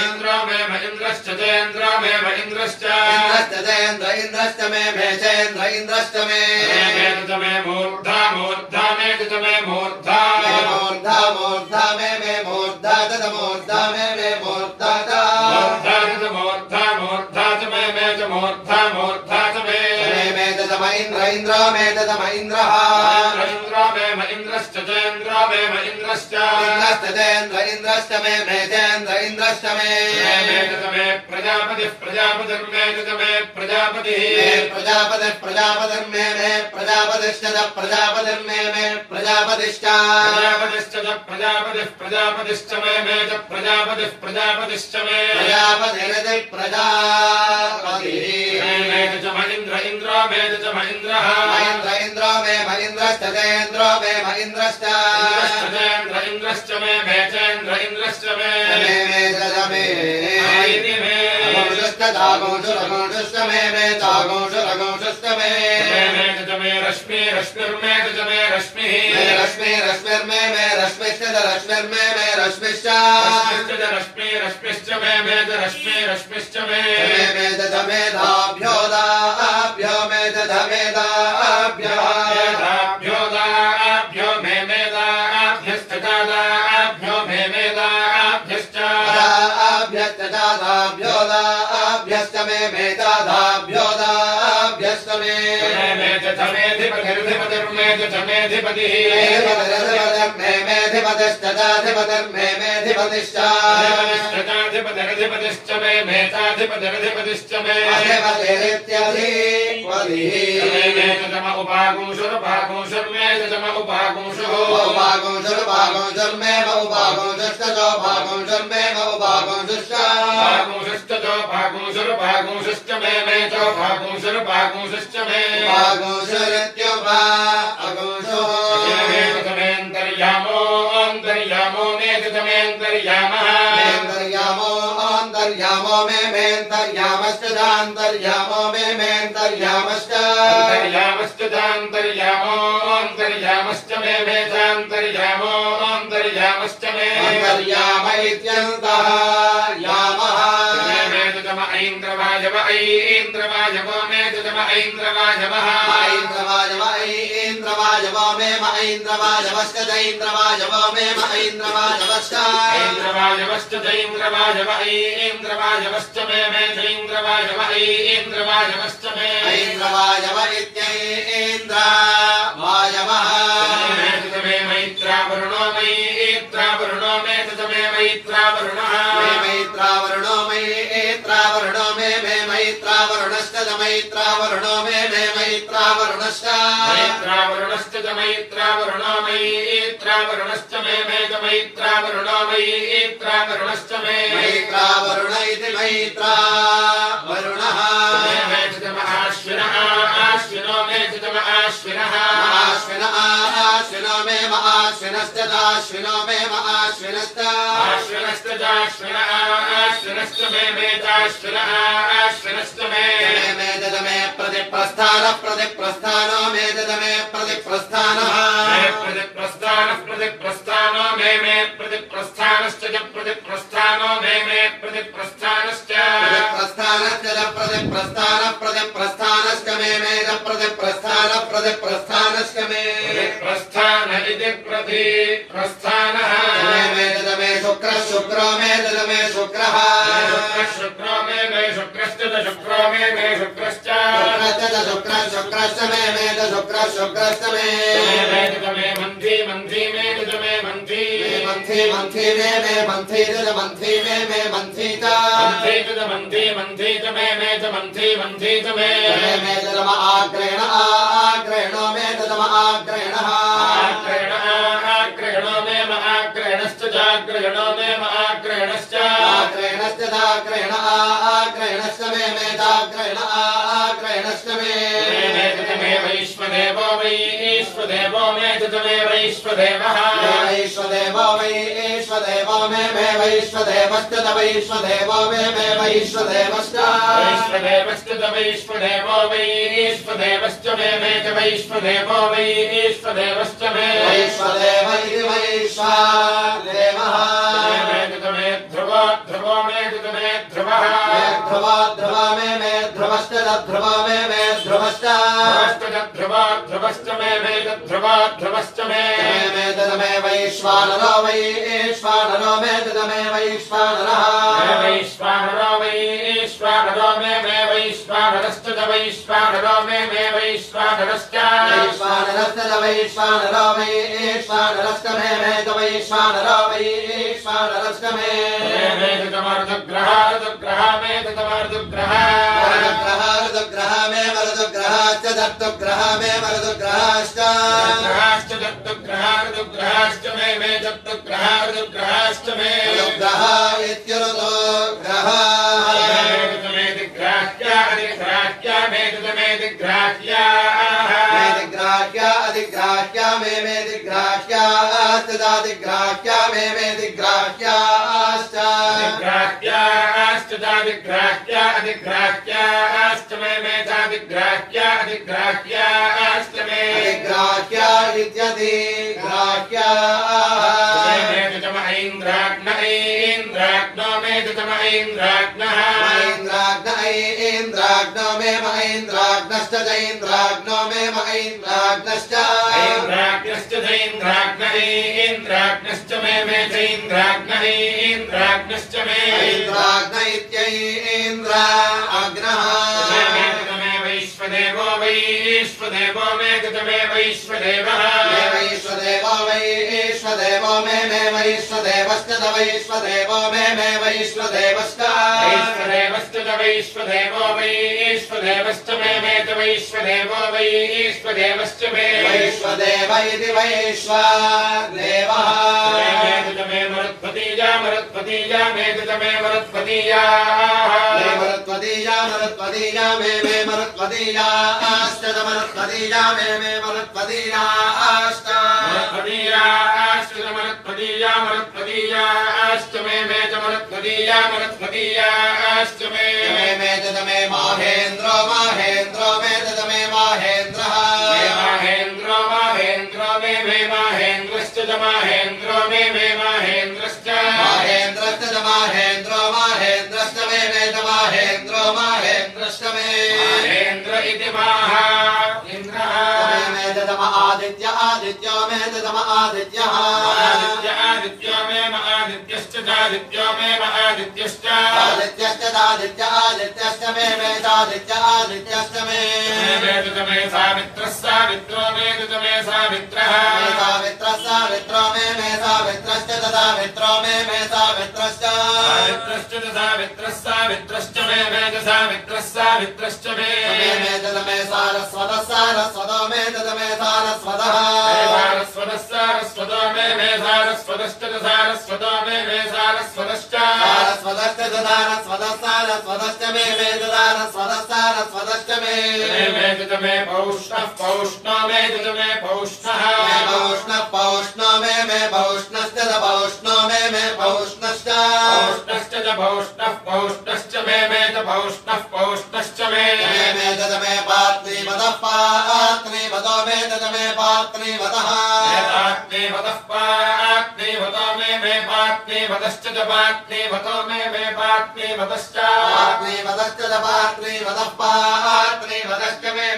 इन्द्रो मे इन्द्रश्च चेन्द्रो मे इन्द्रश्च चेन्द्र इन्द्रश्च मे चेन्द्र इन्द्रश्च मे मूर्धा मूर्धा मे मूर्धा मूर्धा मूर्धा मे मूर्धा मूर्धा मे मूर्धा मूर्धा मूर्धा च मे मूर्धा मूर्धा च मे इन्द्रो मे इन्द्रः इन्द्रो मे इन्द्रश्च चेन्द्रो मे इन्द्रश्च चेन्द्र इन्द्रश्च मे चेन्द्र इन्द्रश्च मे प्रजापतिः प्रजापतिर्मे प्रजापतिः प्रजापतिर्मे प्रजापतिश्च प्रजापतिर्मे प्रजापतिश्च प्रजापतिश्च मे प्रजापतिश्च मे प्रजापतिरति प्रजापतिः इन्द्र इन्द्रो मे इन्द्रः इन्द्रो मे इन्द्रश्च चेन्द्रो मे इन्द्रश्च इन्द्रश्च मे चेन्द्र इन्द्रश्च मे दागोषुरगोषुश्च मे दागोषुरगोषुश्च मे रश्मि रश्मिर्मे रश्मिः रश्मिर्मे रश्मिश्च रश्मिर्मे रश्मिश्च रश्मि रश्मिश्च मे रश्मिश्च मे मेधाभ्यो दाभ्यो मेधाभ्यो दाभ्यो मे मेदाभ्यश्च दाभ्यो मे मेदाभ्यश्च दाभ्यो दाभ्यश्च मे मेतादाभ्योदाभ्यश्च मे मेधिपतिश्च चाधिपतिर्मे मेधिपतिश्च अधिपतिरधिपतिश्च मे मेताधिपतिरधिपतिश्च मे अधिपतिरित्यधिपतिः उपागुंशुरुपागुंशुर्मे उपागुंशुरुपागुंशुर्मे उपागुंशुश्च चोपागुंशुर्मे उपागुंशुश्च पागुंशुरुपागुंशुश्च मे चोपागुंशुरुपागुंशुश्च मे पागुंशुरित्युपागुंशो अन्तर्यामो मेतमेन्तर्यामः अन्तर्यामो मे मेन्तर्यामश्च चान्तर्यामो मे मेन्तर्यामश्च अन्तर्यामश्च चान्तर्यामो अन्तर्यामश्च मे चान्तर्यामो अन्तर्यामश्च मे अन्तर्याम इत्यन्तः यामः ऐन्द्रवायव ऐन्द्रवायवो मे ऐन्द्रवायवः ऐन्द्रवायवो मे ऐन्द्रवायवश्च चैन्द्रवायवो मे ऐन्द्रवायवश्च ऐन्द्रवायवश्च चैन्द्रवायव ऐन्द्रवायवश्च मे चैन्द्रवायव ऐन्द्रवायवश्च मे ऐन्द्रवायव इत्यैन्द्रवायवः मे मैत्रावरुणो मे मे मैत्रावरुणः मैत्रावरुणो मैत्रावरुणो मे मैत्रावरुणश्च मैत्रावरुणो मे मैत्रावरुणश्च मैत्रावरुणश्च मैत्रावरुणो मैत्रावरुणश्च मे मैत्रावरुणो मैत्रावरुणश्च मे मैत्रावरुण इति मैत्रावरुणः आश्विनः आश्विनो मे आश्विनः आश्विनो मे आश्विनश्च आश्विनो मे आश्विनश्च आश्विनश्च आश्विनः आश्विनश्च मे चाश्विनः आश्विनश्च मे मे प्रतिप्रस्थानो मे प्रतिप्रस्थानः प्रतिप्रस्थानो मे प्रतिप्रस्थानश्च प्रतिप्रस्थानो मे प्रतिप्रस्थानश्च प्रतिप्रस्थानश्च मे प्रतिप्रस्थानश्च मे प्रतिप्रस्थान इति प्रतिप्रस्थानः मे शुक्रो मे शुक्रः शुक्रो मे शुक्रश्च शुक्रो मे शुक्रश्च शुक्रश्च मे शुक्रश्च मे मन्थी मन्थी मे मन्थी मन्थी मन्थी मे मन्थी मन्थी मे मन्थी च मन्थी मन्थी च मे मन्थी मन्थी च मे आग्रेण आग्रेणो मे आग्रेणः आग्रेणो मे आग्रेणश्च जाग्रेणो मे आग्रेणश्च आग्रेणश्च जाग्रेण आग्रेणश्च मे जाग्रेण आग्रेणश्च मे वैश्वदेवो मे वैश्वदेवः वैश्वदेवो मे वैश्वदेवश्च वैश्वदेवो मे वैश्वदेवश्च वैश्वदेवश्च वैश्वदेवो वैश्वदेवश्च मे वैश्वदेवो वैश्वदेवश्च मे वैश्वदेव इति वैश्वदेवः ध्रुवो ध्रुवो मे ध्रुवः ध्रुवो मे ध्रुवश्च ध्रुवो मे ध्रुवश्च ध्रुवश्च मे ध्रुवश्च मे वैश्वानरो मे वैश्वानरः वैश्वानरो मे वैश्वानरश्च वैश्वानरो मे वैश्वानरश्च वैश्वानरश्च वैश्वानरो वैश्वानरश्च मे वैश्वानरो वैश्वानरश्च मे ऋतुग्रह मे मरुदुग्रहाश्च दत्तुग्रह मे मरुदुग्रहाश्च दत्तुग्रहाश्च मे दत्तुग्रहाश्च मे ऋतुग्रह इत्युरुदुग्रह अधिग्राह्या मे दिग्राह्याश्च दादिग्राह्या मे दिग्राह्याश्च दिग्राह्याश्च दादिग्राह्या अधिग्राह्याश्च मे दादिग्राह्या अधिग्राह्याश्च मे अधिग्राह्या इत्यधिग्राह्याः ऐन्द्राग्नो मे ऐन्द्राग्नो मे ऐन्द्राग्नश्च जैन्द्राग्नो मे ऐन्द्राग्नश्च ऐन्द्राग्नश्च जैन्द्राग्न ऐन्द्राग्नश्च मे जैन्द्राग्न ऐन्द्राग्नश्च मे ऐन्द्राग्न इत्यैन्द्र अग्नः वैश्वदेवो वैश्वदेवो मे तमे वैश्वदेवः वैश्वदेवो वैश्वदेवो मे वैश्वदेवश्च वैश्वदेवो मे वैश्वदेवश्च वैश्वदेवश्च वैश्वदेवो वैश्वदेवश्च मे वैश्वदेवो वैश्वदेवश्च मे वैश्वदेव इति वैश्वदेवः मे मरुत्पतीया मरुत्पतीया मे तमे मरुत्पतीया मरुत्पतीया मरुत्पतीया मे मरुत्पतीयाश्च मरुत्पतीया मे मरुत्पतीयाश्च मरुत्पतीयाश्च मरुत्पतीया मरुत्पतीयाश्च मे मरुत्पतीया मरुत्पतीयाश्च मे तमे माहेन्द्रो माहेन्द्रो मे तमे माहेन्द्रः माहेन्द्रो माहेन्द्रो मे माहेन्द्रश्च माहेन्द्रो मे माहेन्द्रश्च माहेन्द्रश्च माहेन्द्रो माहेन्द्रश्च मे माहेन्द्रो माहेन्द्रश्च मे महेन्द्र इति महा इन्द्रः मे तम आदित्य आदित्यो मे तम आदित्यः आदित्य आदित्यो मे आदित्यश्च आदित्यो मे आदित्यश्च आदित्यश्च आदित्य आदित्यश्च मे आदित्य आदित्यश्च मे तमे सावित्रः सावित्रो मे तमे सावित्रः सावित्रः सावित्रो मे सावित्रश्च सावित्रो मे सावित्रश्च सावित्रश्च सावित्रः सावित्रश्च मे सावित्रः सावित्रश्च मे तमे सारस्वतः सारस्वतो मे तमे सारस्वतः सारस्वतः सारस्वतो मे सारस्वतश्च सारस्वतो मे सारस्वतश्च सारस्वतश्च सारस्वतः सारस्वतश्च मे सारस्वतः सारस्वतश्च मे तमे पौष्णः पौष्णो मे तमे पौष्णः पौष्णः पौष्णो मे पौष्णश्च पौष्णो मे पौष्णश्च पौष्णश्च पौष्णः पौष्णश्च मे पौष्णः पौष्णश्च मे तमे पात्नीवतः पात्नीवतो मे तमे पात्नीवतः पात्नीवतः पात्नीवतो मे पात्नीवतश्च पात्नीवतो मे पात्नीवतश्च पात्नीवतश्च पात्नीवतः पात्नीवतश्च मे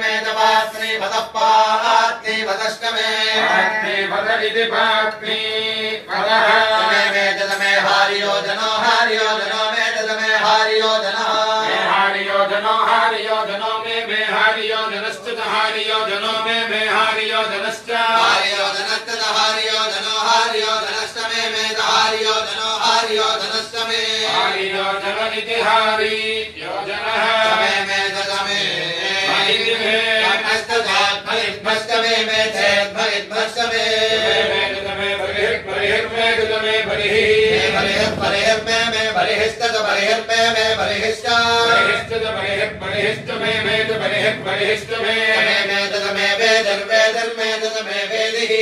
पात्नीवतः पात्नीवतश्च मे पात्नीवत इति पात्नीवतः तमे हारियोजनो हारियोजनो मे तमे हारियोजनः हारियोजनो हारियोजनो मे हारियोजनश्च हारियोजनो मे हारियोजनश्च हारियोजनश्च हारियोजनो हारियोजनश्च मे हारियोजनो हारियोजनश्च मे हारियोजन इति हारियोजनः मे तमे भस्क मे चेद्भस्क मे बलिहिश्च बलिहिर्मे मे बलिहिश्च बलिहिश्च मे बलिहिश्च मे तमे वेदिर्वेदिर्मे तमे वेदिः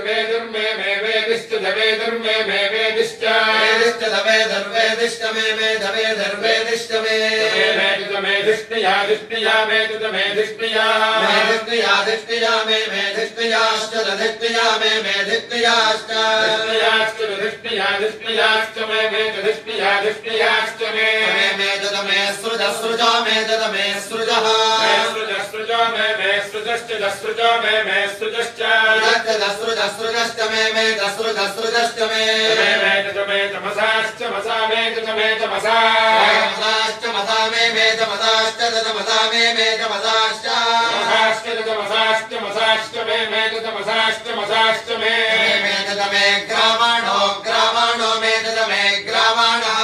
वेदिर्मे वेदिश्च वेदिर्मे वेदिश्च वेदिश्च वेदिर्वेदिश्च मे वेदिर्वेदिश्च मे धिष्णिया धिष्णिया मे धिष्णिया धिष्णिया धिष्णिया मे धिष्णियाश्च धिष्णिया मे धिष्णियाश्च धिष्णिया धिष्णियाश्च मे धिष्णिया धिष्णियाश्च मे तमे सृज सृजा मे तमे सृजः सृज मे सृजश्च सृज मे सृजश्च सृज सृजश्च मे सृज सृजश्च मे तमसाश्च मसा मे तमसा तमसाश्च मसा मे तमसाश्च तमसा मे तमसाश्च मसाश्च मसाश्च मे तमसाश्च मसाश्च मे तमे ग्रावाणो ग्रावाणो मे तमे ग्रावाणः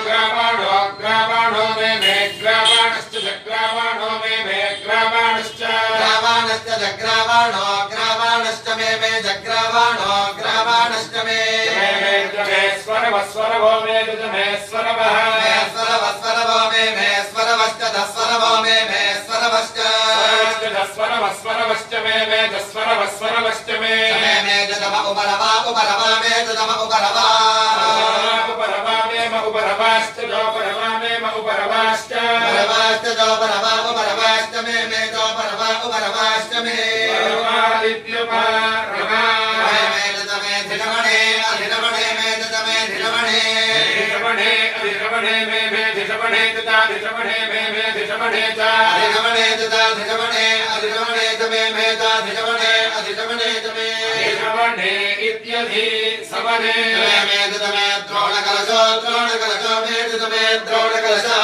ग्रावाणो ग्रावाणो मे ग्रावाणश्च ग्रावाणो मे ग्रावाणश्च ग्रावाणश्च जग्रावाणो ग्रावाणश्च मे जग्रावाणो ग्रावाणश्च मे स्वरवस्वरवो मे स्वरवः स्वरवस्वरवो मे स्वरवश्च स्वरवो मे स्वरवश्च स्वरवस्वरवश्च मे स्वरवस्वरवश्च मे तम उपरवा उपरवा मे तम उपरवा उपरवा मे उपरवाश्च उपरवा मे उपरवाश्च उपरवाश्च उपरवा उपरवाश्च मे उपरवा उपरवाश्च मे इत्युपरवा मे तमे धिरवणे अधिरवणे मे तमे धिरवणे धिषमणे मे मे धिषमणे तथा धिषमणे मे मे धिषमणे च अधिगमने तथा धिषमणे अधिगमने च मे मे च धिषमणे अधिगमने च मे धिषमणे इत्यधि समने मे तथा मे द्रोणकलशो मे तथा मे द्रोणकलशः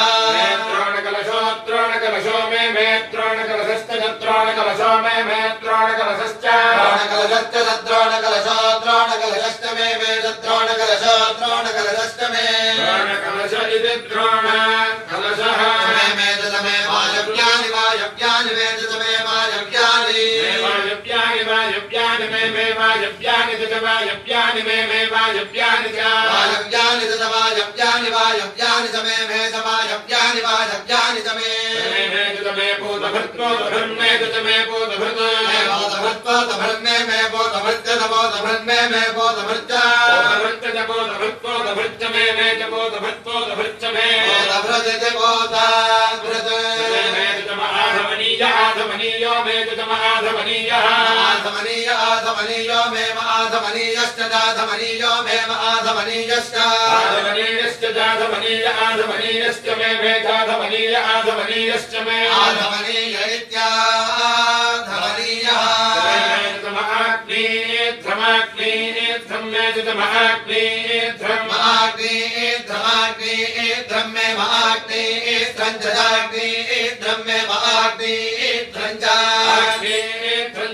द्रोणकलशो मे मे द्रोणकलशश्च द्रोणकलशो मे मे द्रोणकलशश्च द्रोणकलशो द्रोणकलशश्च मे मे द्रोणकलशो द्रोणकलशश्च मे द्रोणकलश इति द्रोणकलशः मे मे तथा मे वायव्यानि वायव्यानि मे तथा मे वायव्यानि वायव्यानि मे मे वायव्यानि तथा वायव्यानि मे मे वायव्यानि च वायव्यानि तथा वायव्यानि वायव्यानि च मे मे च वायव्यानि वायव्यानि च मे मे तथा मे पूतभृत्मे तथा मे पूतभृत् बोधभृत्मे मे बोधभृत्य बोधभृत्मे मे बोधभृत्य बोधभृत्च मे मे च बोधभृत्च मे बोधभृत बोधभृत आधमनीय आधमनीयो मे तम आधमनीयः आधमनीयो मे आधमनीयश्च दाधमनीयो मे आधमनीयश्च आधमनीयश्च दाधमनीय आधमनीयश्च मे मे दाधमनीय आधमनीयश्च मे आधमनीय इत्याधमनीयः धमाग्निध्रम मे धमाग्निध्रम महाग्निध्रम मे महाग्निध्रम जगाग्निध्रम मे महाग्निध्रम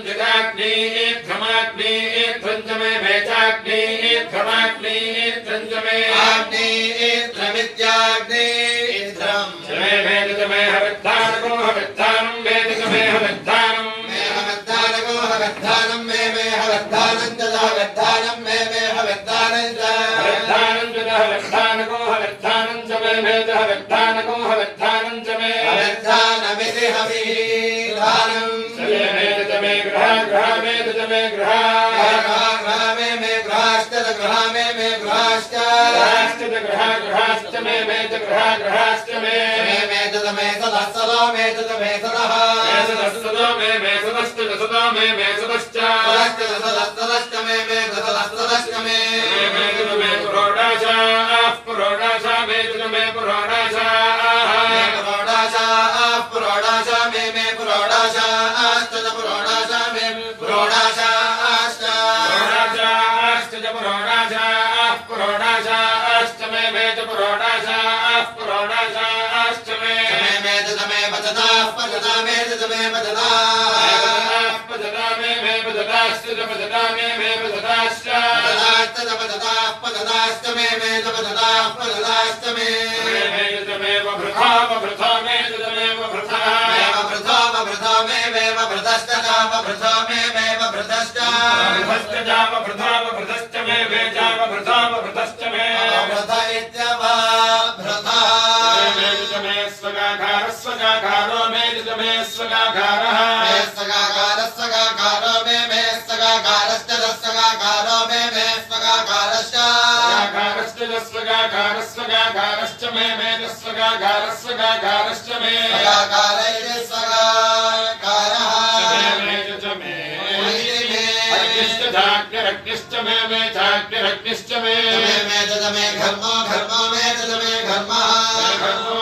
जगाग्निध्रमाग्निध्रम मे भेचाग्निध्रमाग्निध्रम मे अग्निध्रमित्याग्निध्रम मे भेद मे हविद्धानको हविद्धानं वेद मे हविद्धानं मे हविद्धानको हविद्धानं मे मे हविद्धानं च हविद्धानं मे मे हविद्धानं च हविद्धानं च हविद्धानको हविद्धानं च मे भेद हविद्धानको हविद्धानं च मे हविद्धानमिति हविद्धानं मे ग्रह मे ग्रह मे मे ग्रहाश्च ग्रह मे मे ग्रहाश्च ग्रहाश्च मे मे च ग्रहाश्च मे मे तद मे सदा सदा मे तद मे सदा सदा मे मे सदश्च सदा मे मे सदश्च सदश्च मे मे सदश्च मे मे पुरोडाशा मे तद मे पुरोडाशा पुरोडाशा मे मे पुरोडाशा तद पुरोडाशा मे पुरोडाशा पुरोडाशाश्च मे मे च पुरोडाशाश्च मे मे तद मे पचता पचता मे तद मे पचता पचता मे मे पचताश्च पचता मे मे पचताश्च पचताश्च मे मे च पचता पचताश्च मे मे वभृथा वभृथा मे तद मे वभृथा वभृथा वभृथा मे मे वभृतश्च वभृथा मे मे वभृतश्च वभृथा वभृतश्च मे मे वभृथा वभृतश्च मे वभृथा इत्यवभृथा मे स्वगाकारः स्वगाकारो मे मे स्वगाकारः मे स्वगाकारः स्वगाकारो मे मे स्वगाकारश्च स्वगाकारो मे मे स्वगाकारश्च स्वगाकारश्च मे मे स्वगाकारश्च मे स्वगाकार इति स्वगाकारः अग्निश्च मे मे चाग्निरग्निश्च मे मे तद मे घर्मो घर्मो मे तद मे घर्मः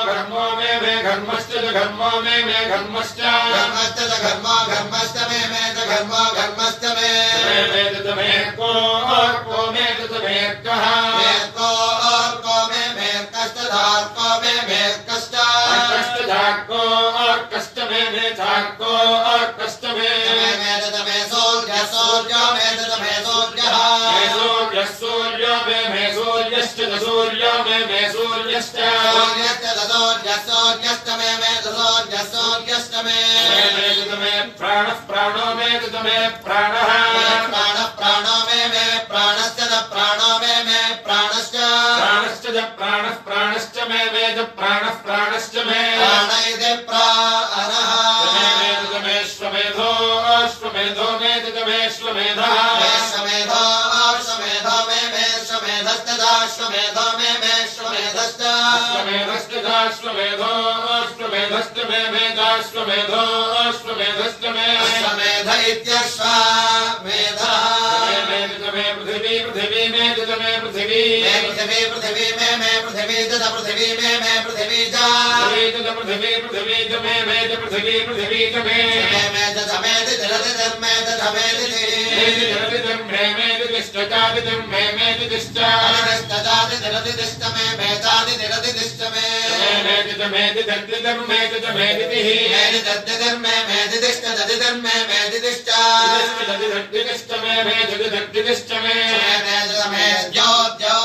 घर्मो मे मे घर्मश्च घर्मो मे मे घर्मश्च घर्मश्च घर्मो घर्मश्च मे मे च घर्मो घर्मश्च मे तद मे को मे तद मे कः को मे मे कष्ट धाको मे मे कष्ट धाको कष्ट मे मे धाको कष्ट मे तद मे सूर्य सूर्य मे तद मे सूर्यः सूर्य मे मे सूर्यश्च सूर्य मे मे सूर्यश्च सूर्यश्च मे मे सूर्यश्च मे मे प्राणः प्राणो मे तद मे प्राणः प्राणो मे मे प्राणश्च प्राणो मे मे प्राणश्च प्राणश्च मे मे च प्राणश्च मे प्राण इति प्राणः मे श्वमेधो श्वमेधो मे तद मे श्वमेधः श्वमेधो श्वमेधो मे मे श्वमेधश्च श्वमेधो मे मे श्वमेधश्च श्वमेधो श्वमेधश्च मे मे श्वमेधो श्वमेधश्च मे श्वमेध इत्यश्वमेधः मे पृथिवी पृथिवी मे तद मे पृथिवी पृथिवी मे पृथिवी च पृथिवी मे पृथिवी च पृथिवी च मे पृथिवी च मे च समेत जलति धर्मे च समेत मे तिष्ठचादि मे तिष्ठचादि जलति तिष्ठ मे चादि जलति तिष्ठ मे मे तिष्ठ मे तिष्ठ धर्मे मे तिष्ठ मे ज्योर्मे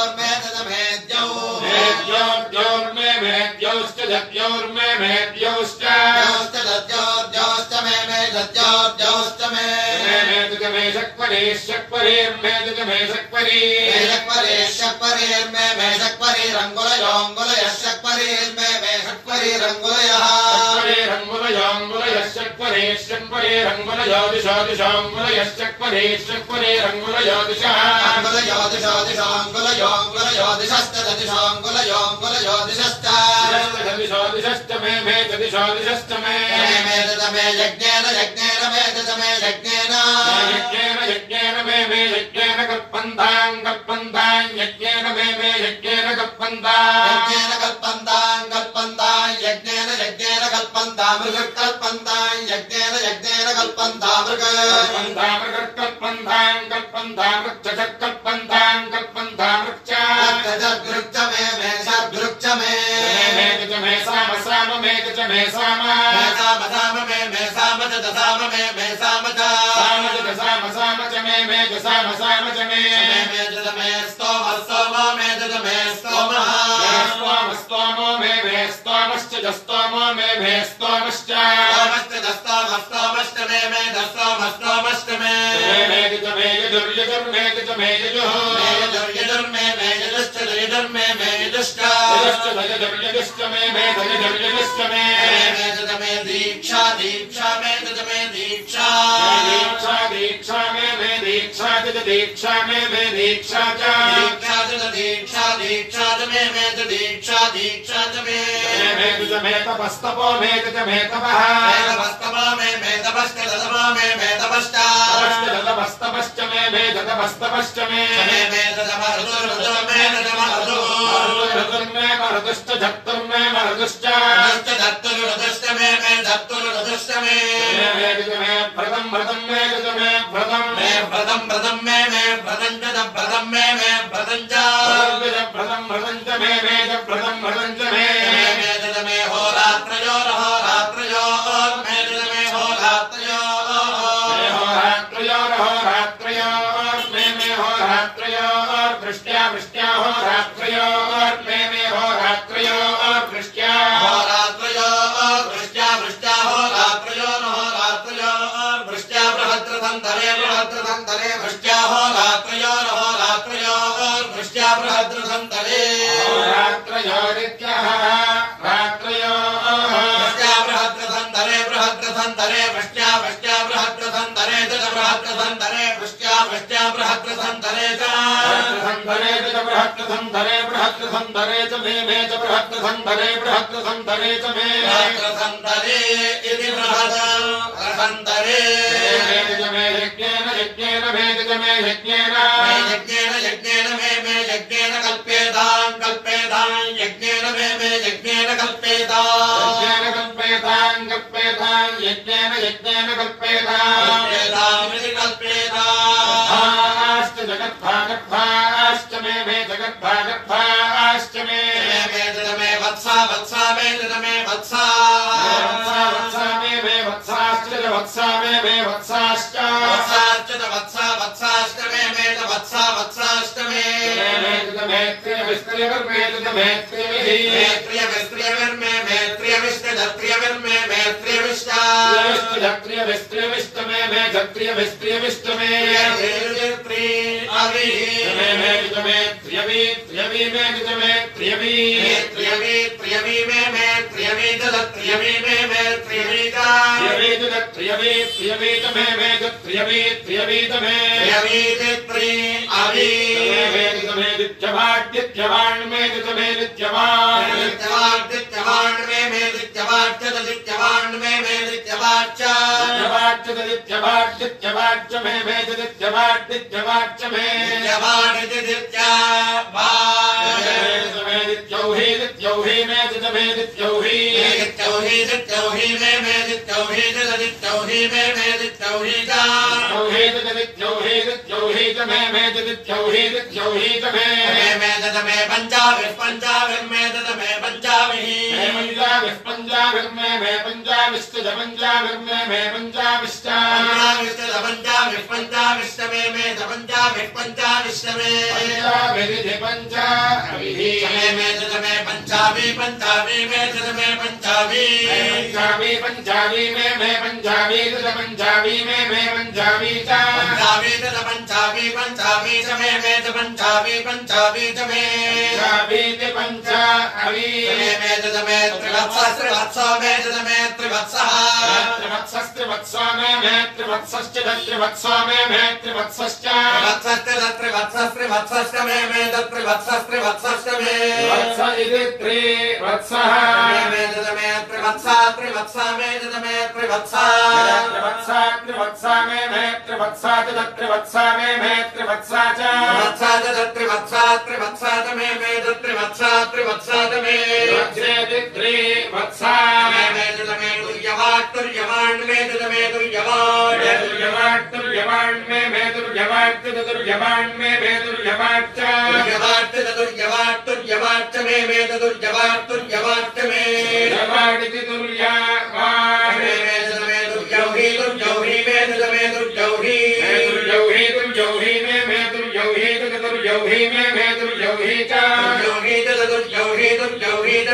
त्रियवीतमे त्रियवीतमे त्रियवीतित्री अवीतमे दित्यवाड्यत्यवाण् मे दित्यमे दित्यवान् दित्यवाड्यत्यवाण् मे दित्यवाच्च दित्यवाण् मे दित्यवाच्च दित्यवाच्च मे दित्यवाच्च मे दित्यौहि मे दित्यमे दित्यौहि दित्यौहि मे दित्यौहि दित्यौहि मे दित्यौहि दित्यौहि च मे दित्यौहि च मे मे पंचाभिः मे पंचाभिः पंचाभिर्मे मे पंचाभिश्च पंचाभिर्मे मे पंचाभिश्च पंचाभिश्च मे पंचाभिः पंचाभिश्च मे पंचाभिरिधि पंचाभिः मे पंचाभि मे पंचाभि पंचाभि मे पंचाभि पंचाभि मे पंचाभि च पंचाभि च मे पंचाभि च मे पंचाभि मे त्रिवत्सो मे त्रिवत्सः त्रिवत्सस्त्रिवत्सो मे त्रिवत्सश्च त्रिवत्सो मे त्रिवत्सश्च त्रिवत्सश्च मे त्रिवत्सश्च मे वत्स इति त्रिवत्सः मे त्रिवत्स मे त्रिवत्स त्रिवत्सा मे त्रिवत्सा च त्रिवत्सा मे त्रिवत्सा च त्रिवत्सा च मे त्रिवत्सा च मे वत्सेति त्रिवत्सा मे तुर्यवान् मे तुर्यवान् मे तुर्यवाट् तुर्यवान् मे तुर्यवाट् तुर्यवाट् मे तुर्यवाट् मे तुर्यवाडिति तुर्यवान् मे तुर्यौहि मे तुर्यौहि मे तुर्यौहि मे तुर्यौहि च तुर्यौहि च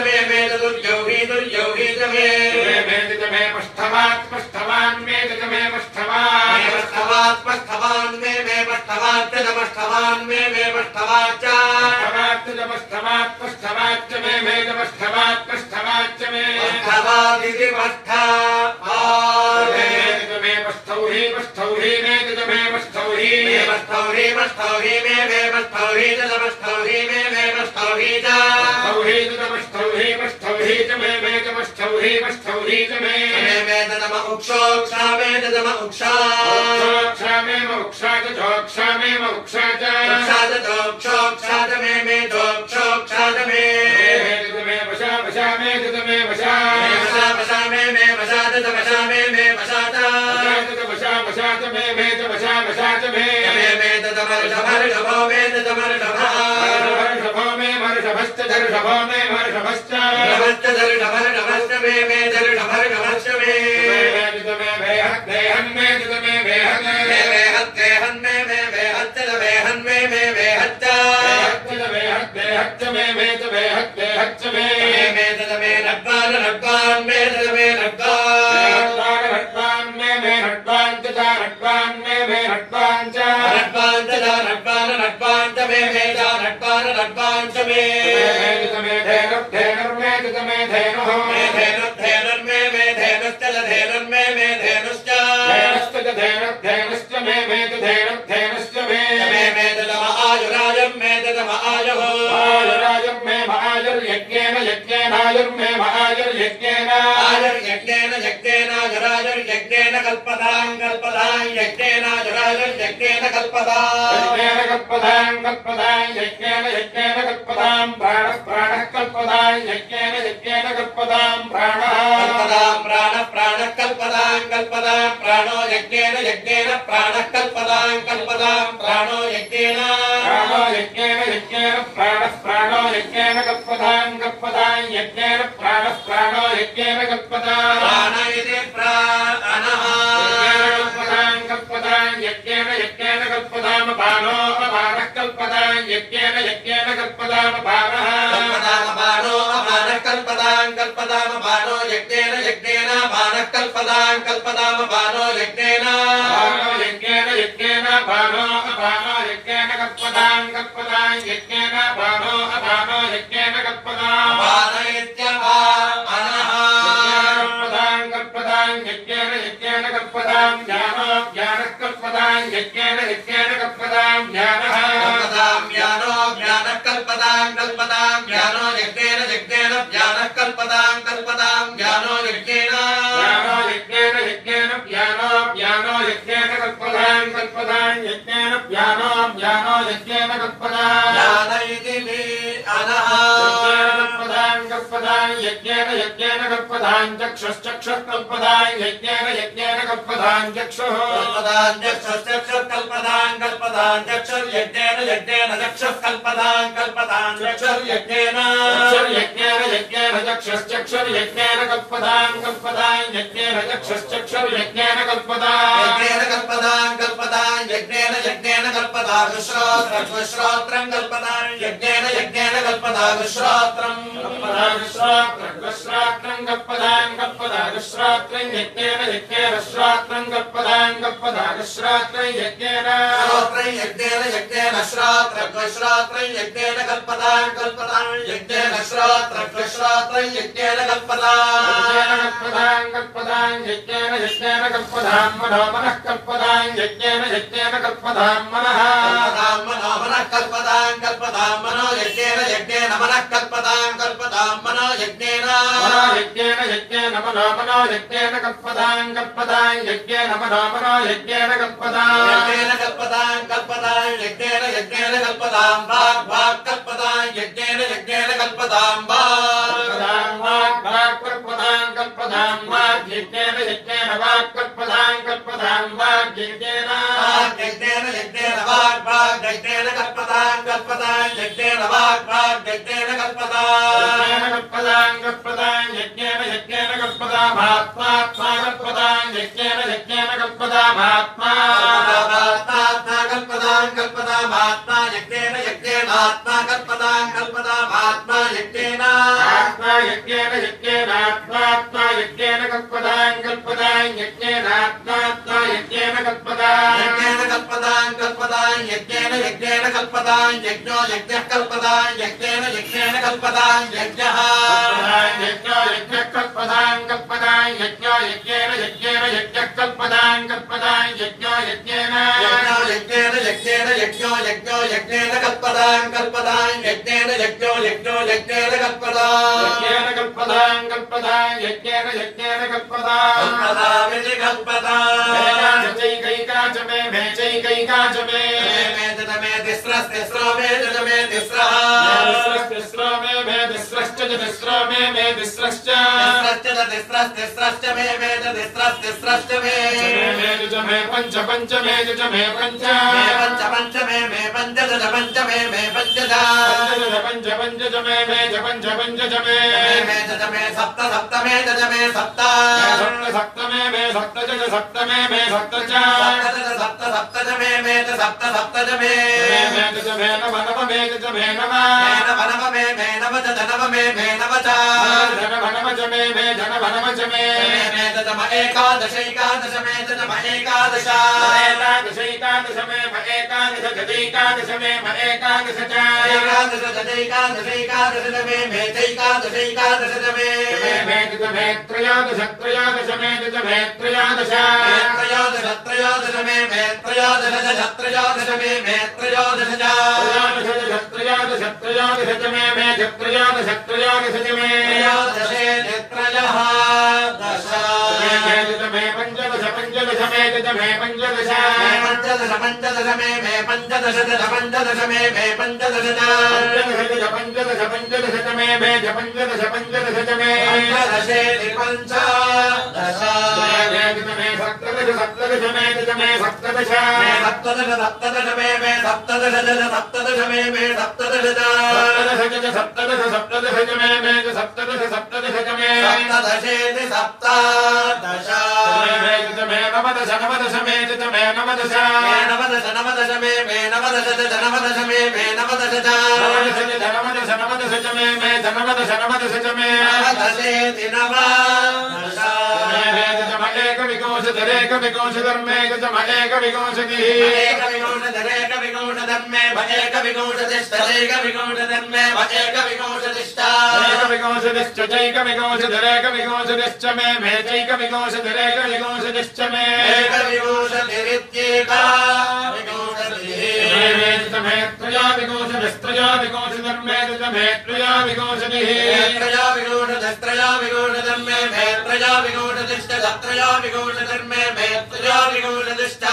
मे तुर्यौहि च मे मे पष्ठवान् मे पष्ठवान् मे पष्ठवाच्च मे पष्ठवाच्च पष्ठवाच्च मे पष्ठवाच्च मे पष्ठवादिति मे पष्ठौहि मे पष्ठौहि मे पष्ठौहि मे पष्ठौहि च पष्ठौहि मे पष्ठौहि च पष्ठौहि च मे पष्ठौहि च मे उक्षोक्षा मे उक्षा मे मोक्षा च चोक्षा मे मोक्षा च दोक्षोक्षा च मे दोक्षोक्षा च मे वशा मे वशा मे वशा च वशा मे वशा च वशा च मे वशा च मे तमर्षभो मे मर्षभश्च दर्शभो मे मर्षभश्च मे दर्शभश्च मे देहन् मे देहन् मे वेहच्च मे वेहच्च मे नड्वान् मे नड्वान् मे नड्वान् च नड्वान् मे नड्वान् च नड्वान् च मे नड्वान् च मे धेनुर्मे धेनुः धेनुर्मे धेनुश्च धेनुर्मे धेनुश्च धेनुश्च मे धेनुश्च मे आयुराजं मे आयुराजं मे आयुर्यज्ञेन यज्ञेनायुर्मे आयुर्यज्ञेन आयुर्यज्ञेन कल्पतां यज्ञेन कल्पतां यज्ञेन कल्पतां प्राणः कल्पतां यज्ञेन कल्पतां प्राणः कल्पतां प्राणो यज्ञेन प्राणः कल्पतां प्राणो यज्ञेन प्राणो यज्ञेन कल्पतां यज्ञेन प्राणो यज्ञेन कल्पतां प्राण इति प्राणः कल्पतां यज्ञेन कल्पतां बाणो अपानः कल्पतां यज्ञेन कल्पतां बाणः बाणो अपानः कल्पतां बाणो यज्ञेन बाणः कल्पतां बाणो यज्ञेन बाणो अपानो यज्ञेन कल्पतां यज्ञेन बाणो अपानो यज्ञेन कल्पतां बाण इत्यपानः कल्पतां यज्ञेन कल्पतां यज्ञेन यज्ञेन कल्पतां ज्ञानः कल्पतां ज्ञानो ज्ञानः कल्पतां कल्पतां ज्ञानो यज्ञेन यज्ञेन ज्ञानः कल्पतां कल्पतां ज्ञानो यज्ञेन यज्ञेन ज्ञानो ज्ञानो यज्ञेन कल्पतां कल्पतां यज्ञेन ज्ञानो यज्ञेन कल्पतां ज्ञान इति मे अनः कल्पतां यज्ञेन यज्ञेन कल्पतां चक्षुश्चक्षुः कल्पतां यज्ञेन यज्ञेन कल्पतां चक्षुः कल्पतां चक्षुश्चक्षुः कल्पतां कल्पतां चक्षुर्यज्ञेन यज्ञेन चक्षुः कल्पतां कल्पतां चक्षुर्यज्ञेन यज्ञेन चक्षुश्चक्षुर्यज्ञेन कल्पतां कल्पतां यज्ञेन चक्षुश्चक्षुर्यज्ञेन कल्पतां कल्पतां यज्ञेन यज्ञेन कल्पतां श्रोत्रं कल्पतां यज्ञेन यज्ञेन कल्पतां श्रोत्रं श्रात्रं कल्पतां श्रात्रं यज्ञेन यज्ञेन श्रात्रं कल्पतां श्रात्रं यज्ञेन यज्ञेन श्रोत्रं यज्ञेन कल्पतां यज्ञेन श्रोत्रं यज्ञेन कल्पतां यज्ञेन यज्ञेन कल्पतां मनः कल्पतां यज्ञेन यज्ञेन कल्पतां मनः कल्पतां मनो यज्ञेन यज्ञेन मनः कल्पतां मनो यज्ञेन यज्ञेन मनो यज्ञेन कल्पतां यज्ञेन मनो यज्ञेन कल्पतां यज्ञेन यज्ञेन कल्पतां वाक् कल्पतां यज्ञेन यज्ञेन कल्पतां वाक् कल्पतां वाक् यज्ञेन यज्ञेन वाक् कल्पतां वाक् यज्ञेन यज्ञेन वाक् यज्ञेन कल्पतां यज्ञेन वाक् यज्ञेन कल्पतां यज्ञेन यज्ञेन कल्पतां आत्मा कल्पतां यज्ञेन यज्ञेन कल्पतां आत्मा कल्पतां आत्मा यज्ञेन यज्ञेन आत्मा कल्पतां आत्मा यज्ञेन यज्ञेन यज्ञेन आत्मा यज्ञेन कल्पतां यज्ञेन आत्मा यज्ञेन कल्पतां यज्ञेन यज्ञेन कल्पतां यज्ञो यज्ञः कल्पतां यज्ञेन यज्ञेन कल्पतां यज्ञः यज्ञो यज्ञः कल्पतां यज्ञो यज्ञेन यज्ञेन यज्ञः कल्पतां यज्ञो यज्ञेन यज्ञो यज्ञेन कल्पतां यज्ञेन यज्ञो यज्ञेन कल्पतां यज्ञेन यज्ञेन कल्पतां चैकैका च मे चैकैका च मे तिस्रो मे तिस्रः तिस्रो मे तिस्रश्च तिस्रो मे तिस्रश्च तिस्रश्च मे तिस्रश्च मे पंच पंच मे मे पंच पंच मे पंच पंच मे पंच पंच पंच मे पंच पंच मे सप्त सप्त मे सप्त सप्त मे सप्त सप्त मे सप्त सप्त सप्त मे सप्त सप्त मे नव नव मे नव नव जनव मे नव एकादश एकादश मे एकादश एकादश मे एकादश एकादश मे एकादश एकादश मे चैकादश एकादश मे त्रयोदश त्रयोदश मे त्रयोदश त्रयोदश मे त्रयोदश त्रयोदश मे त्रयोदश त्रयोदश त्रयोदश मे त्रयोदश त्रयोदश मे त्रयः दश मे पंचदश पंचदश मे पंचदश पंचदश पंचदश मे पंचदश पंचदश मे पंचदश पंचदश पंचदश मे पंचदश पंचदश मे पंचदशे पंचदश मे सप्तदश सप्तदश मे सप्तदश सप्तदश सप्तदश मे सप्तदश सप्तदश मे सप्तदश सप्तदश सप्तदश मे सप्तदश सप्तदश मे सप्तदशे सप्तदश मे नवदश नवदश मे नवदश नवदश नवदश मे नवदश नवदश मे नवदश नवदश नवदश मे नवदश नवदश मे नवदशे नवदश एक विकोश धरे एक विकोश धर्मे एक विकोश एक विकोश धर्मे एकविंशतिष्ठैकविंशतिर्मे एकविंशतिष्ठ एकविंशतिश्चैकविंशतिरेकविंशतिश्च मे चैकविंशतिरेकविंशतिश्च मे एकविंशतिरित्येका मे त्रयाविंशतिस्त्रयाविंशतिर्मे मे त्रयाविंशतिः त्रयाविंशतिस्त्रयाविंशतिर्मे त्रयाविंशतिश्च त्रयाविंशतिर्मे त्रयाविंशतिश्च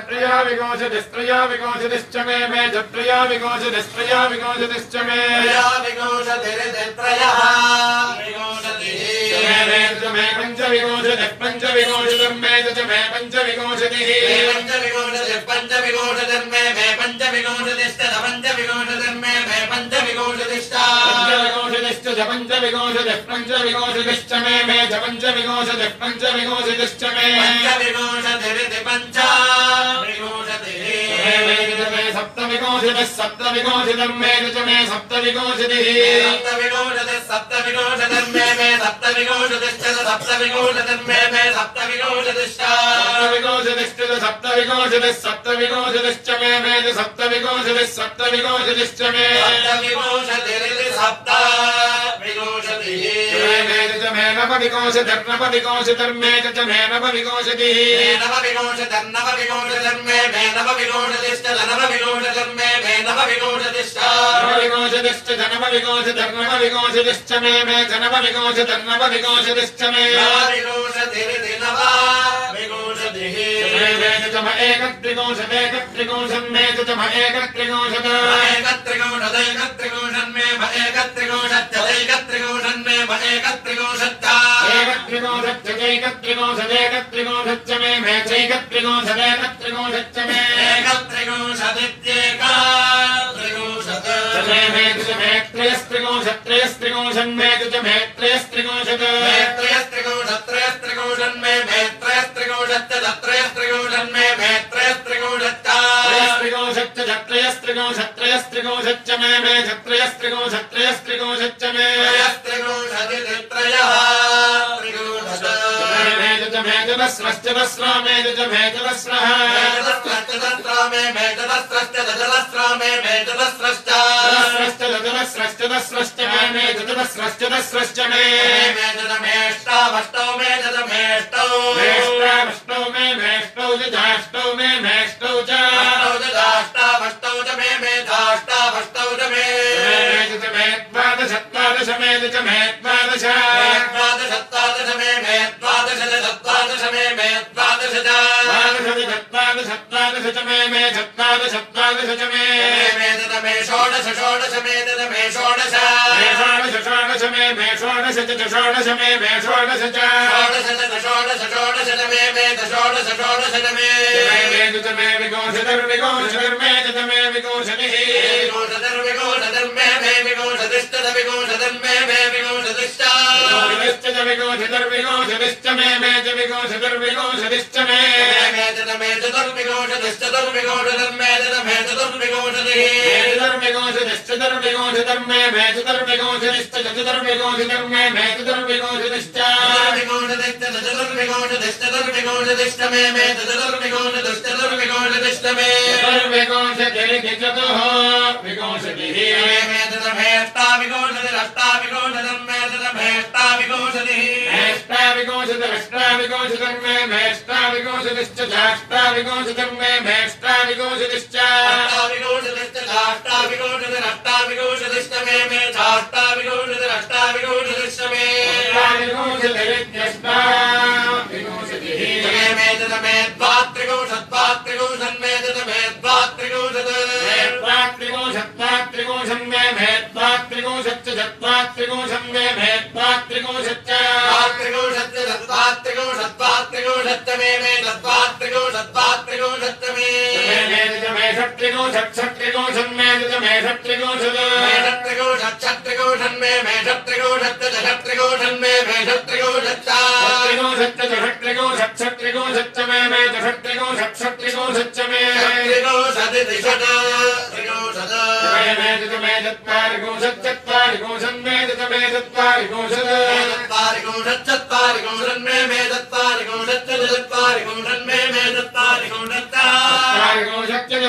त्रयाविंशतिस्त्रयाविंशतिश्च मे त्रयाविंशतिस्त्रयाविंशतिश्च मे त्रयाविंशतिरित्यत्रयः मे पञ्चविंशतिर्मे मे पञ्चविंशतिः पञ्चविंशतिर्मे पञ्चविंशतिश्च पञ्चविंशतिर्मे पञ्चविंशतिश्च पञ्चविंशतिश्च मे पञ्चविंशतिः पञ्चविंशतिश्च मे पञ्चविंशतिरिति पञ्चविंशतिः मे सप्तविंशतिर्मे मे सप्तविंशतिः सप्तविंशतिर्मे सप्तविंशतिश्च सप्तविंशतिर्मे सप्तविंशतिश्च सप्तविंशतिश्च मे सप्तविंशतिश्च मे सप्तविंशतिरिति सप्तविंशतिः मे नवविंशतिर्मे नवविंशतिः नवविंशतिर्मे नवविंशतिश्च नवविंशतिर्मे नवविंशतिश्च नवविंशतिश्च मे नवविंशतिर्नवविंशतिश्च मे नवविंशतिरिति नवविंशतिः एकत्रिंशत् मे एकत्रिंशत् एकत्रिंशन्मे एकत्रिंशत्यदैकत्रिंशन्मे एकत्रिंशत् एकत्रिंशच्च मे चैकत्रिंशदेकत्रिंशच्च मे एकत्रिंशदित्येका मे त्रयस्त्रिंशन्मे त्रयस्त्रिंशत् त्रयस्त्रिंशन्मे त्रयस्त्रिंशन्मे त्रयस्त्रिंशच्च मे त्रयस्त्रिंशच्च मे त्रयस्त्रिंशदित्रयः चतस्रः मे चतस्रः चतस्रश्च मे मेष्टावष्टौ मे मेष्टौ जाष्टौ मे मेष्टौ च दाष्टावष्टौ च मे दाष्टावष्टौ च मे द्वादश मे द्वादश द्वादश मे द्वादश मे द्वादश च मे चत्वादश च मे षोडश मे षोडश मे षोडश च षोडश मे षोडश च षोडश च मे षोडश च मे विंशतिर्मे विंशतिः विंशतिश्च मे विंशतिश्च मे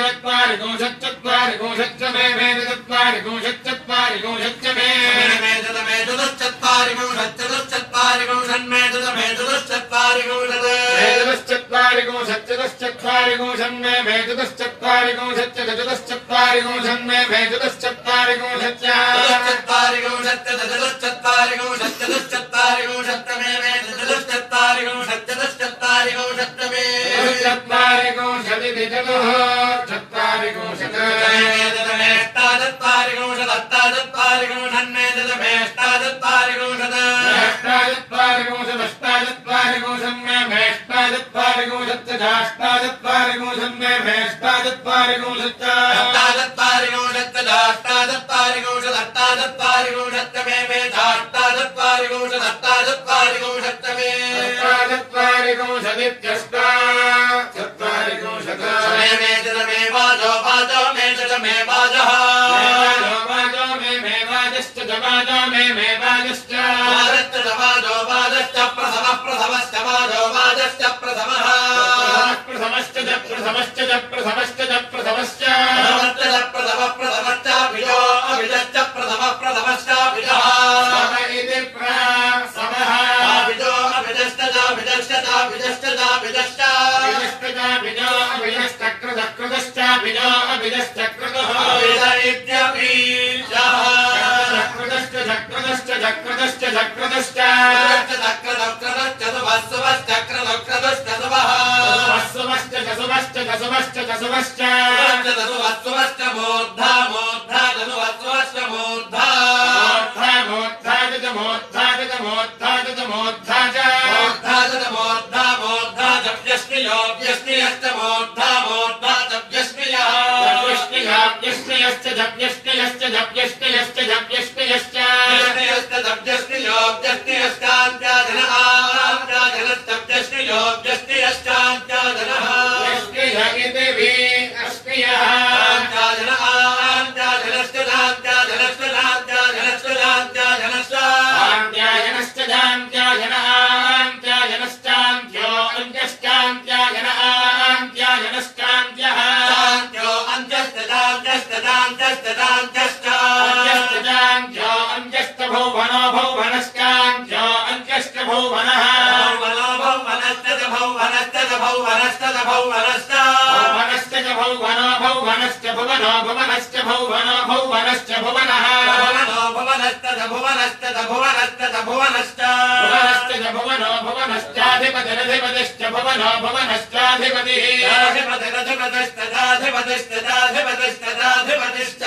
चत्वारि गुंशच्च मे चत्वारि गुंशच्च मे चतुश्चत्वारि गुंशच्चतुश्चत्वारि गुंशन्मे चतुर्मे चतुश्चत्वारि गुंशते चतुश्चत्वारि गुंशन्मे चतुश्चत्वारि चतुश्चत्वारि गुंशन्मे चतुश्चत्वारि गुंशच्च चतुश्चत्वारि गुंशच्चतुश्चत्वारि गुंशच्चतुश्चत्वारि गुंशत्तमे चतुश्चत्वारि गुंशच्चतुश्चत्वारि गुंशत्तमे चत्वारि गुंशति चतुश्चत्वारि गुंशते अष्टाचत्वारि गुंशदष्टाचत्वारि गुंशन्मे चतुर्मे अष्टाचत्वारि गुंशते अष्टाचत्वारि गुंशदष्टाचत्वारि गुंशन्मे अष्टाचत्वारि गुंशच्चाष्टाचत्वारि गुंशन्मे अष्टाचत्वारि गुंशच्च अष्टाचत्वारि गुंशच्चाष्टाचत्वारि गुंशदष्टाचत्वारि गुंशत्तमे अष्टाचत्वारि गुंशदष्टाचत्वारि गुंशत्तमे अष्टाचत्वारि गुंशदित्यष्टाचत्वारि गुंशत् मे चतुर्मे वाजो वाजो मे चतुर्मे वाजः वाजो मे वाजश्च वाजो मे वाजश्च वाजो वाजश्च प्रथमः प्रथमश्च वाजो वाजश्च प्रथमः प्रथमश्च प्रथमश्च प्रथमश्च प्रथमश्च प्रथमः प्रथमश्च विजो अभिजश्च प्रथमः प्रथमश्च विजः इति समः विजो अभिजश्च विजश्च विजश्च विजश्च विजो अभिजश्चक्रदक्रदश्च विजो अभिजश्चक्रदः चक्रदश्च चक्रदश्च चक्रदश्च चक्रदश्च चतुवश्च मूर्धा मूर्धा चतुवश्च मूर्धा मूर्धा मूर्धा जप्यस्मियो व्यस्मियश्च मूर्धा मूर्धा जप्यस्मियः जप्यस्मियश्च जप्यस्मियश्च जप्यस्मियश्च जप्यस्मियश्च जप्यस्मियो व्यस्मियश्चान्त्याजन आन्त्याजनश्चप्यस्मियो व्यस्मियश्चान्त्याजनः इति वि अस्मियः आन्त्याजन आन्त्याजनश्च दान्त्याजनश्च दान्त्याजनश्च दान्त्याजनश्च आन्त्याजनश्च दान्त्याजन आन्त्याजनश्चान्त्यो अन्त्यश्चान्त्याजन आन्त्याजनश्चान्त्यः दान्त्यो अन्त्यश्च दान्त्यश्च दान्त्यश्च दान्त्यश्च अन्त्यश्चान्त्यो अन्त्यश्च भौवनो भौवनश्चान्त्यो अन्त्यश्च भौवनः भौवनश्च भौवनश्च भौवनश्च भौवनश्च भौवनश्च भौवनो भौवनश्च भुवनो भुवनश्च भौवनो भौवनश्च भुवनः भुवनश्च भुवनश्च भुवनश्च भुवनश्च भुवनश्च भुवनो भुवनश्चाधिपतिरधिपतिश्च भुवनो भुवनश्चाधिपतिः अधिपतिरधिपतिश्च